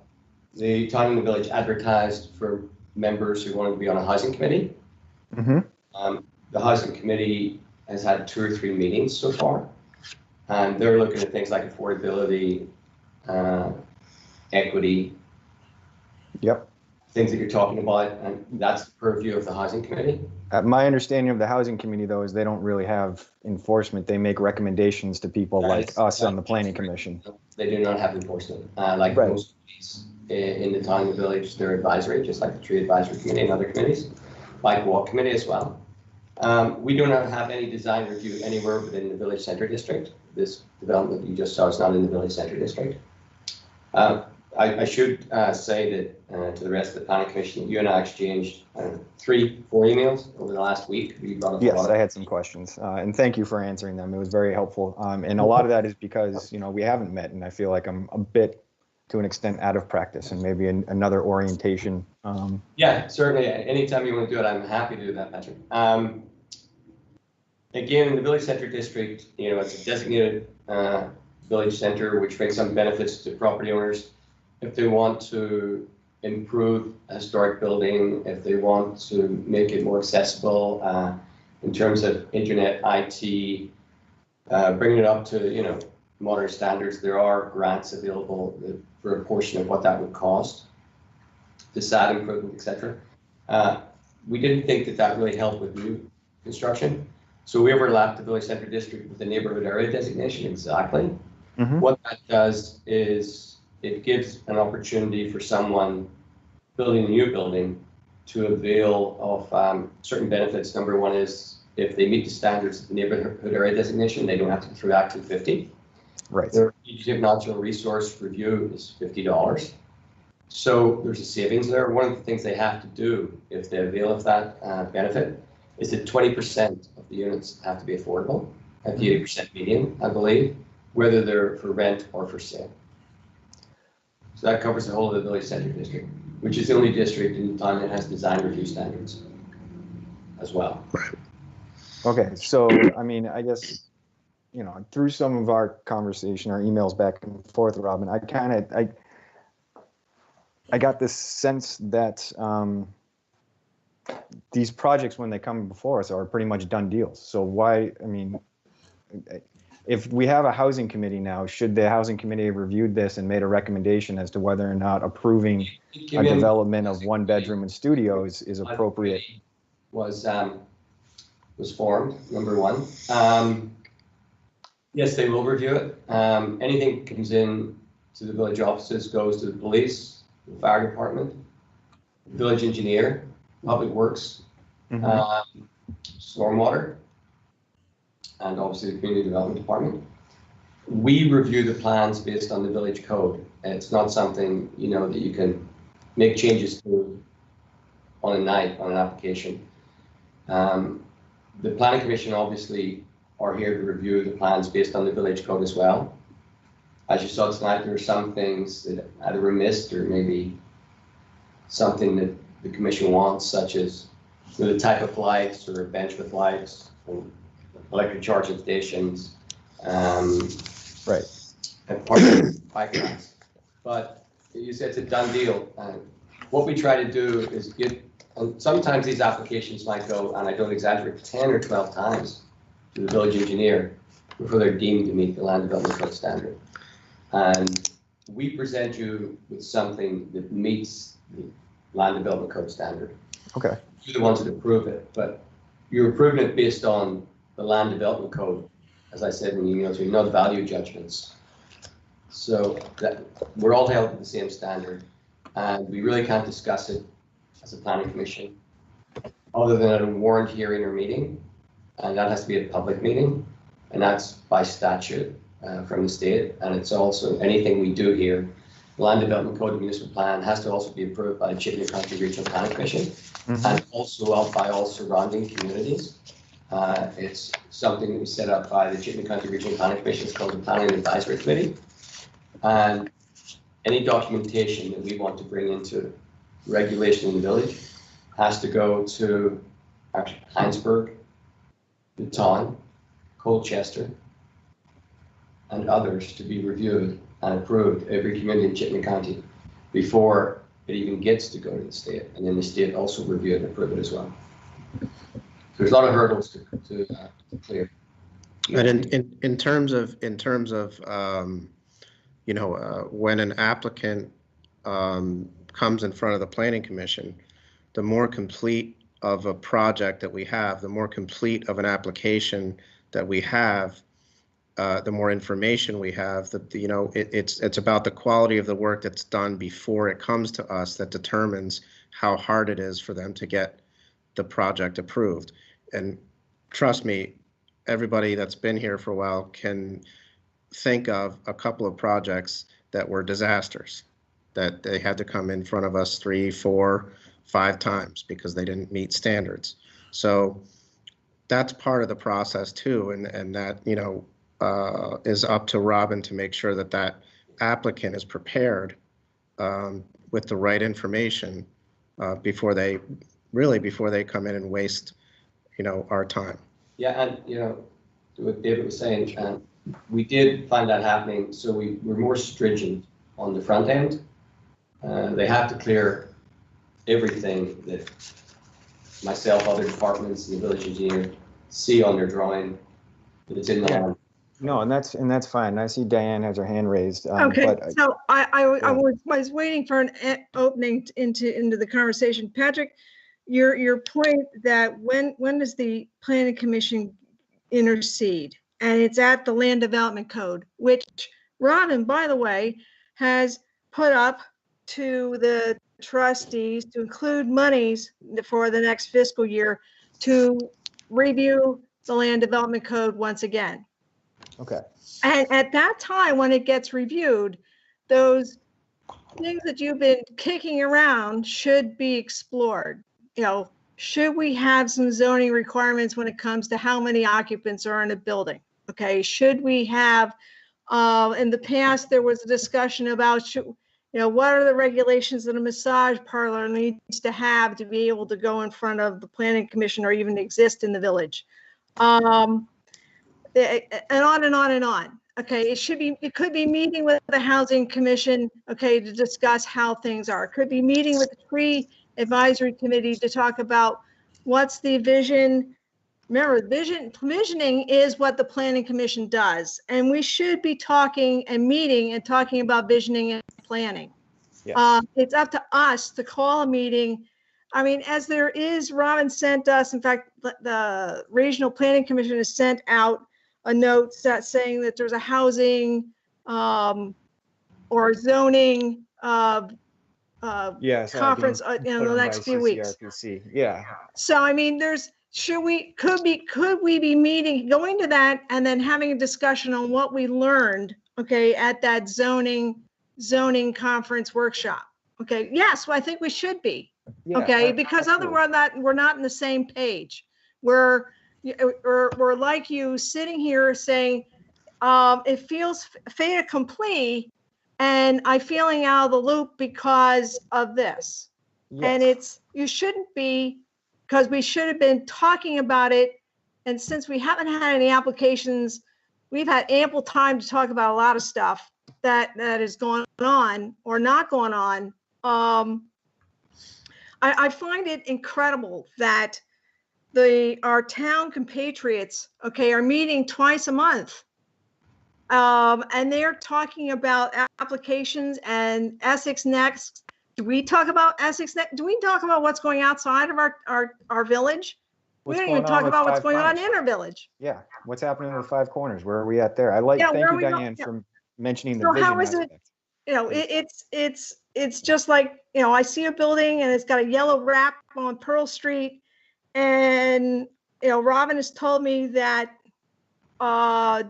the town and the village advertised for members who wanted to be on a housing committee. Mm-hmm. The housing committee has had 2 or 3 meetings so far, and they're looking at things like affordability, equity. Yep. Things that you're talking about, and that's the purview of the housing committee. My understanding of the housing committee, though, is they don't really have enforcement. They make recommendations to people like us on the planning commission. They do not have enforcement. Like Right. most committees in the town and the village, they're advisory, just like the tree advisory committee and other committees, like walk committee as well. We do not have any design review anywhere within the village center district. This development you just saw is not in the village center district. I should say that to the rest of the planning commission, you and I exchanged 3-4 emails over the last week. Yes, I had some questions, and thank you for answering them. It was very helpful. And a lot of that is because, we haven't met, and I feel like I'm a bit, to an extent, out of practice, and maybe another orientation. Yeah, certainly. Anytime you want to do it, I'm happy to do that, Patrick. Again, in the village center district, it's a designated village center, which brings some benefits to property owners. If they want to improve a historic building, if they want to make it more accessible in terms of internet, IT, bringing it up to modern standards, there are grants available for a portion of what that would cost, facade improvement, etc. We didn't think that really helped with new construction, so we overlapped the village center district with the neighborhood area designation exactly. Mm-hmm. What that does is it gives an opportunity for someone building a new building to avail of certain benefits. Number one is if they meet the standards of the neighborhood area designation, they don't have to go through Act 250. Right. Their fugitive natural resource review is $50. So there's a savings there. One of the things they have to do if they avail of that benefit is that 20% of the units have to be affordable at the 80% median, I believe, whether they're for rent or for sale. So that covers the whole of the village center district, which is the only district in town that has design review standards as well. Okay, so I guess, through some of our conversation, our emails back and forth, Robin, I got this sense that these projects, when they come before us, are pretty much done deals. So why, if we have a housing committee now, should the housing committee have reviewed this and made a recommendation as to whether or not approving a development of 1-bedroom and studios is appropriate? Was formed, number one. Yes, they will review it. Anything that comes in to the village offices goes to the police, the fire department, the village engineer, public works, stormwater, and obviously the community development department. we review the plans based on the village code. And it's not something, that you can make changes to on a night on an application. The planning commission obviously are here to review the plans based on the village code as well. As you saw tonight, there are some things that either were missed or maybe something that the commission wants, such as the type of lights or bench with lights, or electric charging stations, Right. and parking bike racks. But you said it's a done deal. What we try to do is and sometimes these applications might go, and I don't exaggerate, 10 or 12 times to the village engineer before they're deemed to meet the land development code standard. And we present you with something that meets the land development code standard. Okay. You're the ones that approve it, but you're approving it based on the land development code, as I said in the email to you, not value judgments. So that we're all held to the same standard, and we really can't discuss it as a planning commission other than at a warrant hearing or meeting, and that has to be a public meeting, and that's by statute from the state. And it's also anything we do here, the land development code, the municipal plan has to also be approved by the Chittenden County Regional Planning Commission, and also by all surrounding communities. It's something that was set up by the Chittenden County Regional Planning Commission. It's called the Planning Advisory Committee. And any documentation that we want to bring into regulation in the village has to go to actually Heinsberg, the town, Colchester, and others to be reviewed and approved, every community in Chittenden County, before it even gets to go to the state. And then the state also review it and approve it as well. There's a lot of hurdles to clear. But in terms of when an applicant comes in front of the planning commission, the more complete of a project that we have, the more complete of an application that we have, the more information we have. It's about the quality of the work that's done before it comes to us that determines how hard it is for them to get the project approved. And trust me, everybody that's been here for a while can think of a couple of projects that were disasters, that they had to come in front of us 3, 4, 5 times because they didn't meet standards. So that's part of the process too, and that is up to Robin to make sure that that applicant is prepared with the right information before they come in and waste our time. Yeah, and what David was saying, we did find that happening, so we're more stringent on the front end. They have to clear everything that myself, other departments, and the village engineer see on their drawing that it's in the land. No, and that's fine. I see Diane has her hand raised. Okay, but, so I was waiting for an opening into the conversation. Patrick, your point that when does the planning commission intercede? And it's at the land development code, which Robin, by the way, has put up to the trustees to include monies for the next fiscal year to review the land development code once again. Okay. And at that time, when it gets reviewed, those things that you've been kicking around should be explored. Should we have some zoning requirements when it comes to how many occupants are in a building? Okay, should we have, in the past, there was a discussion about, what are the regulations that a massage parlor needs to have to be able to go in front of the planning commission or even exist in the village? And on and on and on. Okay, it could be meeting with the housing commission, okay, to discuss how things are. It could be meeting with the tree advisory committee to talk about what's the vision. Remember, visioning is what the planning commission does, and we should be talking and meeting and talking about visioning and planning. Yes. It's up to us to call a meeting. I mean, as there is, Robin sent us, in fact, the Regional Planning Commission has sent out a note saying that there's a housing or zoning Yes, conference in the next few weeks. CRPC. Yeah. So, I mean, there's could we be meeting, going to that and then having a discussion on what we learned, okay, at that zoning conference workshop? Okay, yes, well, I think we should be. Yeah, Okay, because absolutely. otherwise we're not in the same page. We're like you sitting here saying, it feels fait accompli, and I'm feeling out of the loop because of this. And you shouldn't be, because we should have been talking about it. And since we haven't had any applications, we've had ample time to talk about a lot of stuff that is going on or not going on. I find it incredible that our town compatriots, okay, are meeting twice a month. And they're talking about applications and Essex Next. Do we talk about Essex Next? Do we talk about what's going outside of our village? We don't even talk about what's going on in our village. Yeah, what's happening in the Five Corners? Where are we at there? Thank you, Diane, for mentioning the vision How is it, aspect. it's just like, I see a building and it's got a yellow wrap on Pearl Street. And, Robin has told me that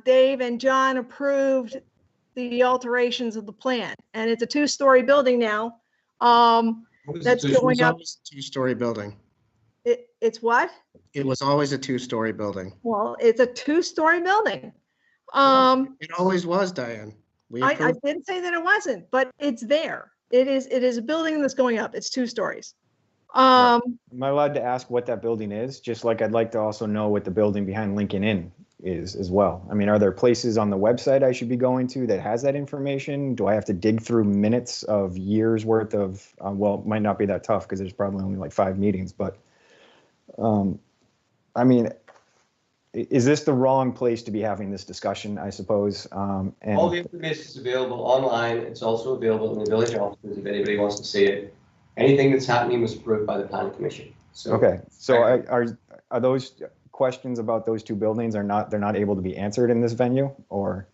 Dave and John approved the alterations of the plan, and it's a 2-story building now. That's going up. It's a 2-story building. It's what? It was always a 2-story building. Well, it's a 2-story building. It always was, Diane. I didn't say that it wasn't, but it's there. It is a building that's going up. It's 2 stories. Am I allowed to ask what that building is? Just like I'd like to also know what the building behind Lincoln Inn is as well. I mean, are there places on the website I should be going to that has that information? Do I have to dig through minutes of years worth of, well, it might not be that tough because there's probably only like 5 meetings, but I mean, is this the wrong place to be having this discussion, I suppose? And all the information is available online. It's also available in the village offices if anybody wants to see it. Anything that's happening was approved by the planning commission. So okay, so are those questions about those 2 buildings they're not able to be answered in this venue, or?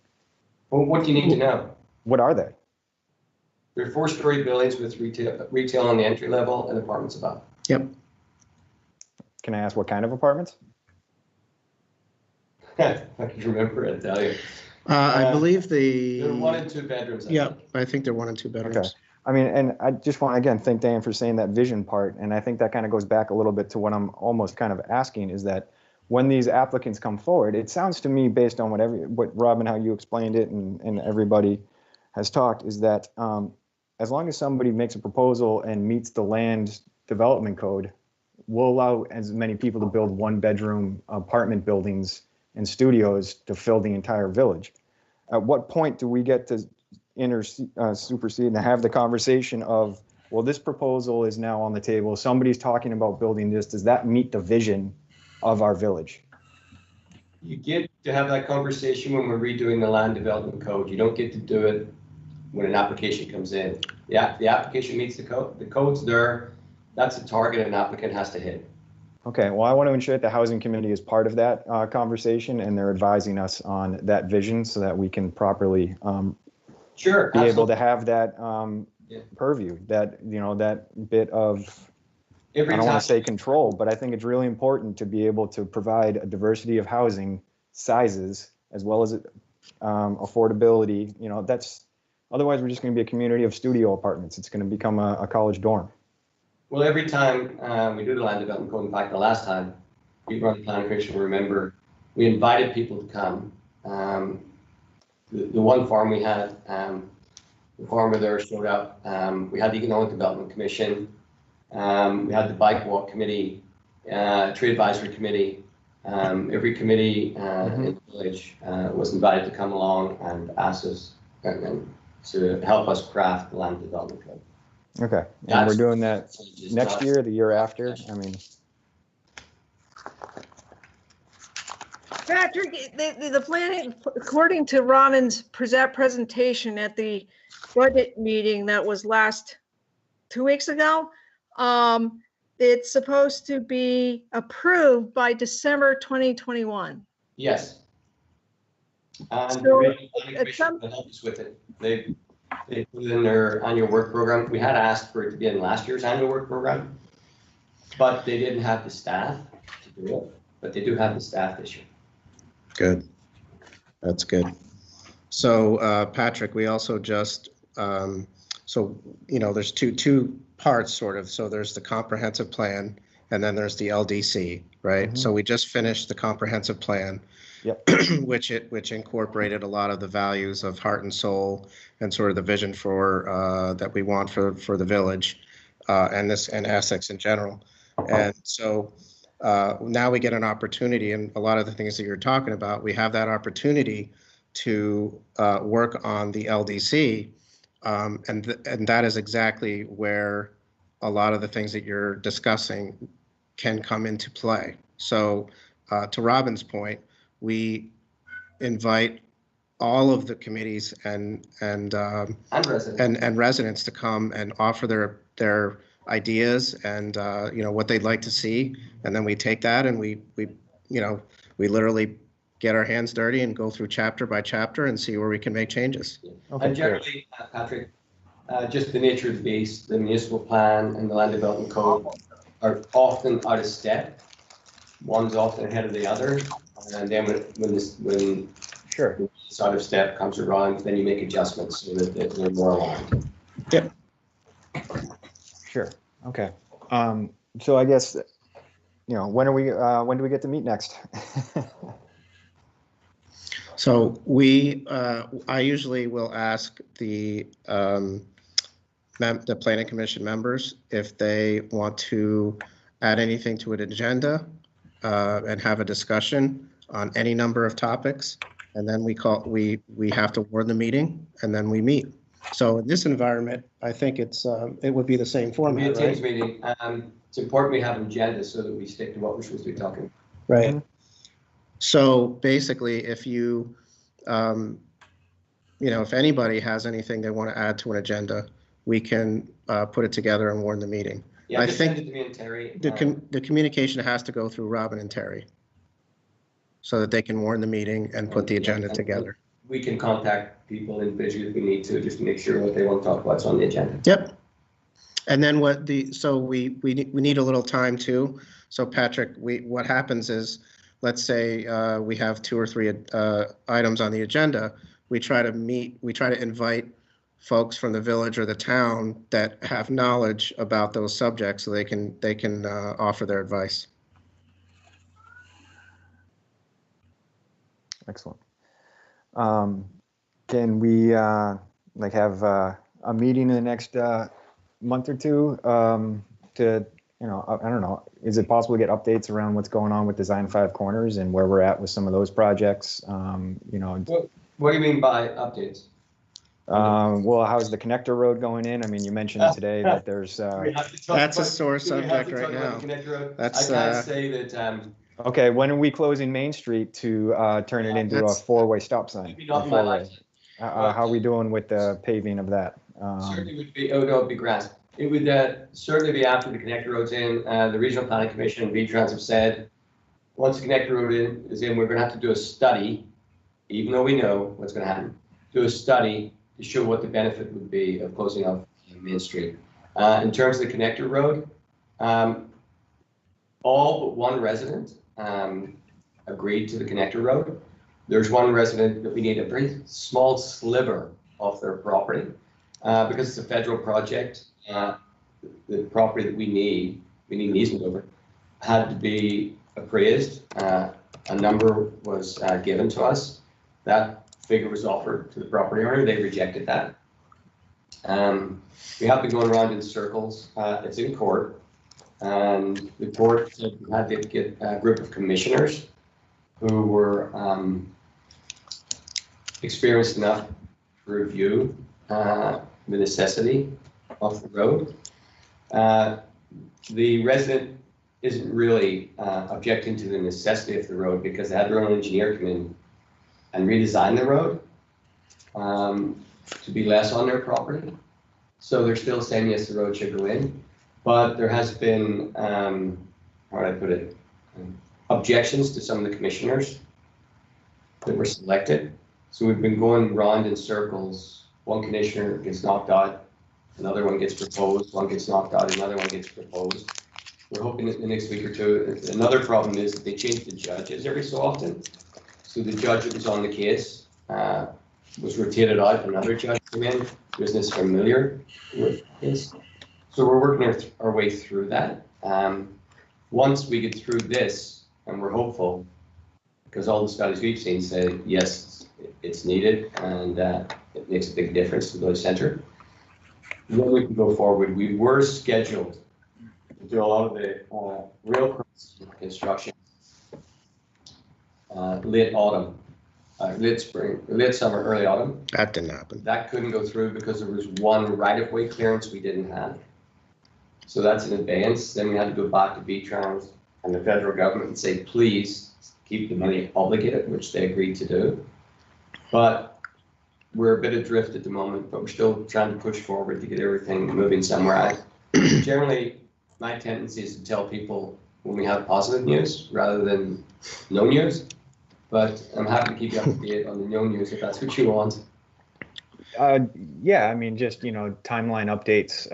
Well, what do you need to know? What are they? They're 4-story buildings with retail on the entry level and apartments above. Yep. Can I ask what kind of apartments? I can remember it, tell you. I believe They're 1 and 2 bedrooms. Yeah, I think they're 1 and 2 bedrooms. Okay. I mean, and I just want to again thank Dan for saying that vision part, and I think that kind of goes back a little bit to what I'm almost kind of asking is that when these applicants come forward, it sounds to me based on what Robin, how you explained it, and everybody has talked, is that as long as somebody makes a proposal and meets the land development code, we'll allow as many people to build 1-bedroom apartment buildings and studios to fill the entire village. At what point do we get to supersede and have the conversation of, well, this proposal is now on the table. Somebody's talking about building this. Does that meet the vision of our village? You get to have that conversation when we're redoing the land development code. You don't get to do it when an application comes in. Yeah, the application meets the code. The code's there. That's a target an applicant has to hit. Okay, well, I want to ensure that the housing committee is part of that conversation and they're advising us on that vision so that we can properly Sure, be able to have that purview, that, that bit of, I don't want to say control, but I think it's really important to be able to provide a diversity of housing sizes as well as affordability. That's, otherwise we're just going to be a community of studio apartments. It's going to become a college dorm. Well, every time we do the land development code, in fact, the last time we were on the planning commission, remember, we invited people to come. The one farm we had, the farmer there showed up. We had the Economic Development Commission. We had the Bike Walk Committee, Tree Advisory Committee. Every committee in the village was invited to come along and ask us and to help us craft the land development code. Okay, and we're doing that next year, the year after. I mean, Patrick, the planning, according to Robin's presentation at the budget meeting that was last 2 weeks ago, it's supposed to be approved by December 2021. Yes. And So, the Planning Commission can help us with it. They put it in their annual work program. We had asked for it to be in last year's annual work program, but they didn't have the staff to do it, but they do have the staff issue. Good. That's good. So, Patrick, we also just, so, you know, there's two parts sort of. So there's the comprehensive plan and then there's the LDC, right? Mhm. So we just finished the comprehensive plan, Yep. which incorporated a lot of the values of heart and soul and sort of the vision for, that we want for the village, and Essex in general. And so, now we get an opportunity, and a lot of the things that you're talking about, we have that opportunity to work on the LDC, and that is exactly where a lot of the things that you're discussing can come into play. So, to Robin's point, we invite all of the committees and residents to come and offer their ideas and you know, what they'd like to see, and then we take that and we you know, we literally get our hands dirty and go through chapter by chapter and see where we can make changes. Okay, And generally, Patrick, just the nature of the beast, the municipal plan and the land development code are often out of step. One's often ahead of the other, and then when Sure. this out of step comes around, then you make adjustments so that they're more aligned. Yep. Sure. Okay. So I guess, you know, when do we get to meet next? So I usually will ask the planning commission members if they want to add anything to an agenda and have a discussion on any number of topics. And then we have to warn the meeting and then we meet. So in this environment, I think it would be the same format, It'll be a Teams right? meeting. It's important we have an agenda so that we stick to what we're supposed to be talking about. Right. Mhm. So basically, if you, you know, if anybody has anything they want to add to an agenda, we can put it together and warn the meeting. Yeah, I just think send it to me and Terry. the communication has to go through Robin and Terry so that they can warn the meeting and put the agenda together. We can contact people individually if we need to, just to make sure what they want to talk about is on the agenda. Yep. And then so we need a little time too. So Patrick, what happens is, let's say we have 2 or 3 items on the agenda. We try to invite folks from the village or the town that have knowledge about those subjects so they can offer their advice. Excellent. Can we like have a meeting in the next month or two to, you know, I don't know, is it possible to get updates around what's going on with Design 5 Corners and where we're at with some of those projects? You know, What do you mean by updates? well, how's the connector road going in? I mean, you mentioned today that there's. That's a sore subject right now. That's I can't say that. Okay, when are we closing Main Street to turn it into a 4-way stop sign? Maybe not in my life. How are we doing with the paving of that? Certainly would be. Oh no, it'd be grand. It would certainly be after the connector road's in. The Regional Planning Commission and V-Trans have said, once the connector road is in, we're going to have to do a study, even though we know what's going to happen. Do a study to show what the benefit would be of closing off Main Street. In terms of the connector road, all but one resident agreed to the connector road. There's one resident that we need a very small sliver off their property because it's a federal project. The property that we need an easement over, had to be appraised. A number was given to us. That figure was offered to the property owner. They rejected that. We have been going around in circles. It's in court. And the court said we had to get a group of commissioners who were experienced enough to review the necessity of the road. The resident isn't really objecting to the necessity of the road because they had their own engineer come in and redesign the road to be less on their property. So they're still saying, yes, the road should go in. But there has been, how do I put it, objections to some of the commissioners that were selected. So we've been going round in circles. One commissioner gets knocked out, another one gets proposed, one gets knocked out, another one gets proposed. We're hoping in the next week or two. Another problem is that they change the judges every so often. So the judge that was on the case was rotated out, another judge came in, who isn't as familiar with this. So we're working our way through that. Once we get through this, and we're hopeful, because all the studies we've seen say, yes, it's needed, and it makes a big difference to the village centre. Then we can go forward. We were scheduled to do a lot of the rail construction late autumn, late spring, late summer, early autumn. That didn't happen. That couldn't go through because there was one right-of-way clearance we didn't have. So that's in advance. Then we had to go back to V-Trans and the federal government and say, please keep the money obligated, which they agreed to do. But we're a bit adrift at the moment, but we're still trying to push forward to get everything moving somewhere. Generally, my tendency is to tell people when we have positive news rather than no news. But I'm happy to keep you up to date on the no news if that's what you want. Yeah, I mean, just, timeline updates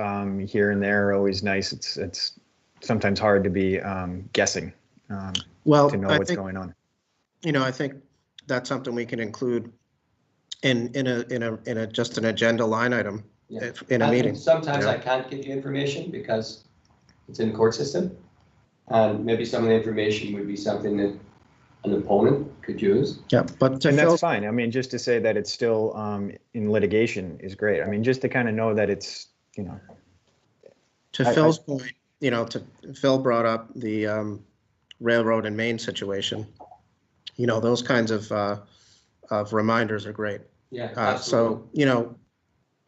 here and there are always nice. It's sometimes hard to be guessing Well, to know I what's think, going on. I think that's something we can include in a just an agenda line item in a meeting. Sometimes I can't give you information because it's in the court system. And maybe some of the information would be something that an opponent could use. Yeah, but And that's fine. I mean, just to say that it's still in litigation is great. I mean, just to kind of know that it's, to Phil's point, Phil brought up the railroad and Maine situation. Those kinds of reminders are great. Yeah. So,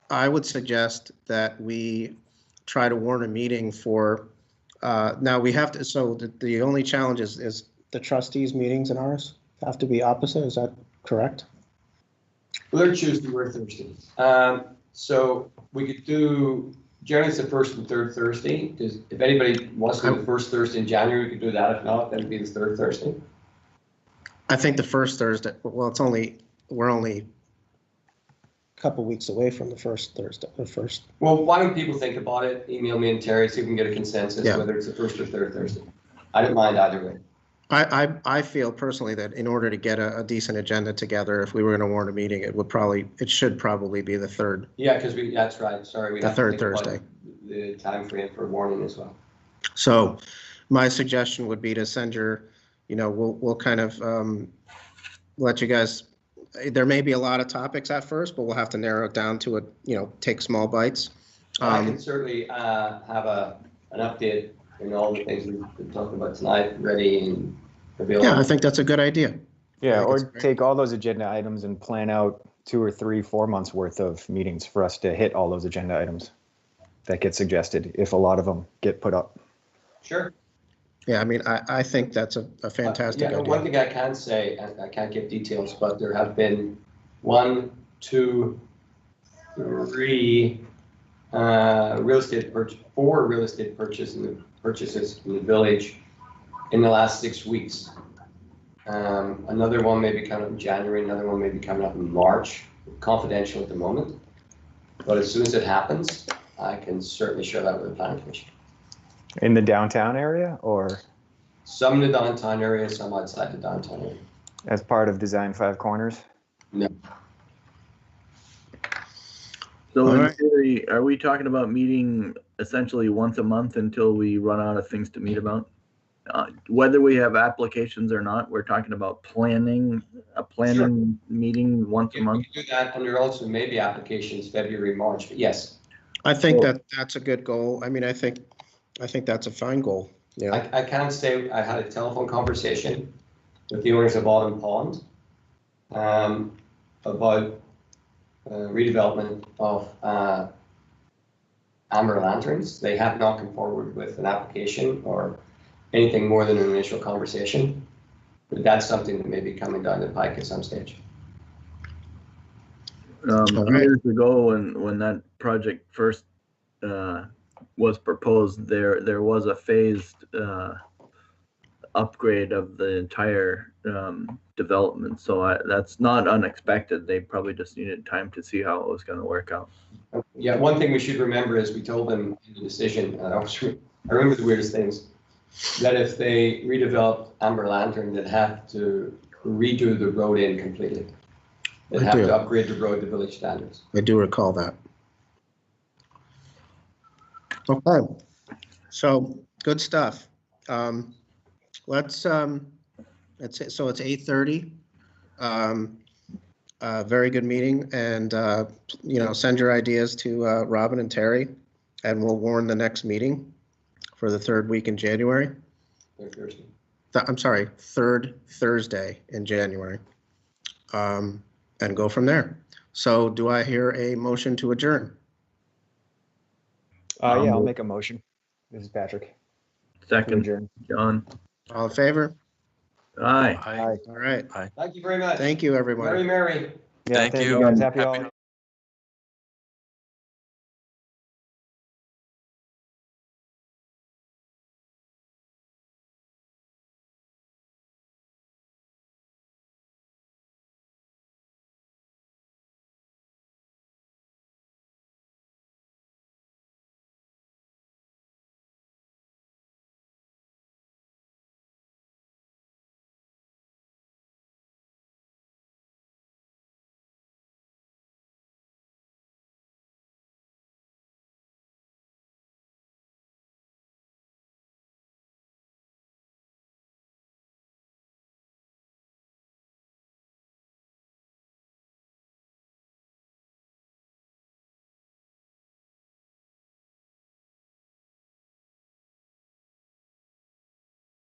I would suggest that we try to warn a meeting for, now we have to, so the only challenge is the trustees meetings and ours have to be opposite. Is that correct? Well, they're Tuesday, we're Thursday. So we could do, generally it's the first and third Thursday. If anybody wants to do the first Thursday in January, we could do that. If not, then it'd be the third Thursday. I think the first Thursday, well, we're only a couple weeks away from the first Thursday, the first. Well, why don't people think about it? Email me and Terry, see if we can get a consensus, whether it's the first or third Thursday. I don't mind either way. I feel personally that in order to get a decent agenda together, if we were going to warn a meeting, it should probably be the third. Yeah, because that's right. Sorry, we the have third to think about Thursday. The time frame for warning as well. So my suggestion would be to send your, we'll kind of let you guys, there may be a lot of topics at first, but we'll have to narrow it down to take small bites. I can certainly have an update and all the things we've been talking about tonight ready and available. Yeah, I think that's a good idea. Yeah, or take all those agenda items and plan out 2 or 3, 4 months worth of meetings for us to hit all those agenda items that get suggested, if a lot of them get put up. Sure. Yeah, I mean, I think that's a fantastic idea. One thing I can say, and I can't give details, but there have been 1, 2, 3 4 real estate purchases in the village in the last 6 weeks. Another one may be coming up in January, another one may be coming up in March, confidential at the moment. But as soon as it happens, I can certainly share that with the planning commission. In the downtown area or? Some in the downtown area, some outside the downtown area. As part of Design 5 Corners? No. So in theory, are we talking about meeting essentially once a month until we run out of things to meet about? Whether we have applications or not, we're talking about planning meeting once a month. We can do that, and there also may be applications February, March, but yes. I think that's a good goal. I mean, I think that's a fine goal. Yeah. I can't say I had a telephone conversation with the owners of Autumn Pond about redevelopment of amber lanterns. They have not come forward with an application or anything more than an initial conversation, but that's something that may be coming down the pike at some stage. Years ago, when that project first was proposed, there was a phased upgrade of the entire development. So that's not unexpected. They probably just needed time to see how it was going to work out. Yeah, one thing we should remember is we told them in the decision, I remember the weirdest things. that if they redeveloped Amber Lantern, they'd have to redo the road in completely. They'd I have do. to upgrade the road to village standards. I do recall that. Okay, so good stuff. Let's so it's 8:30. Very good meeting, and send your ideas to Robin and Terry, and we'll warn the next meeting for the third week in January. Thursday. I'm sorry, third Thursday in January, and go from there. So do I hear a motion to adjourn? Yeah, I'll make a motion. This is Patrick. Second, Adjourn. John. All in favor? Aye. Aye. All right. Thank you very much. Thank you, everybody. Very merry. Yeah, Thank thank you. you guys. Happy Happy holidays.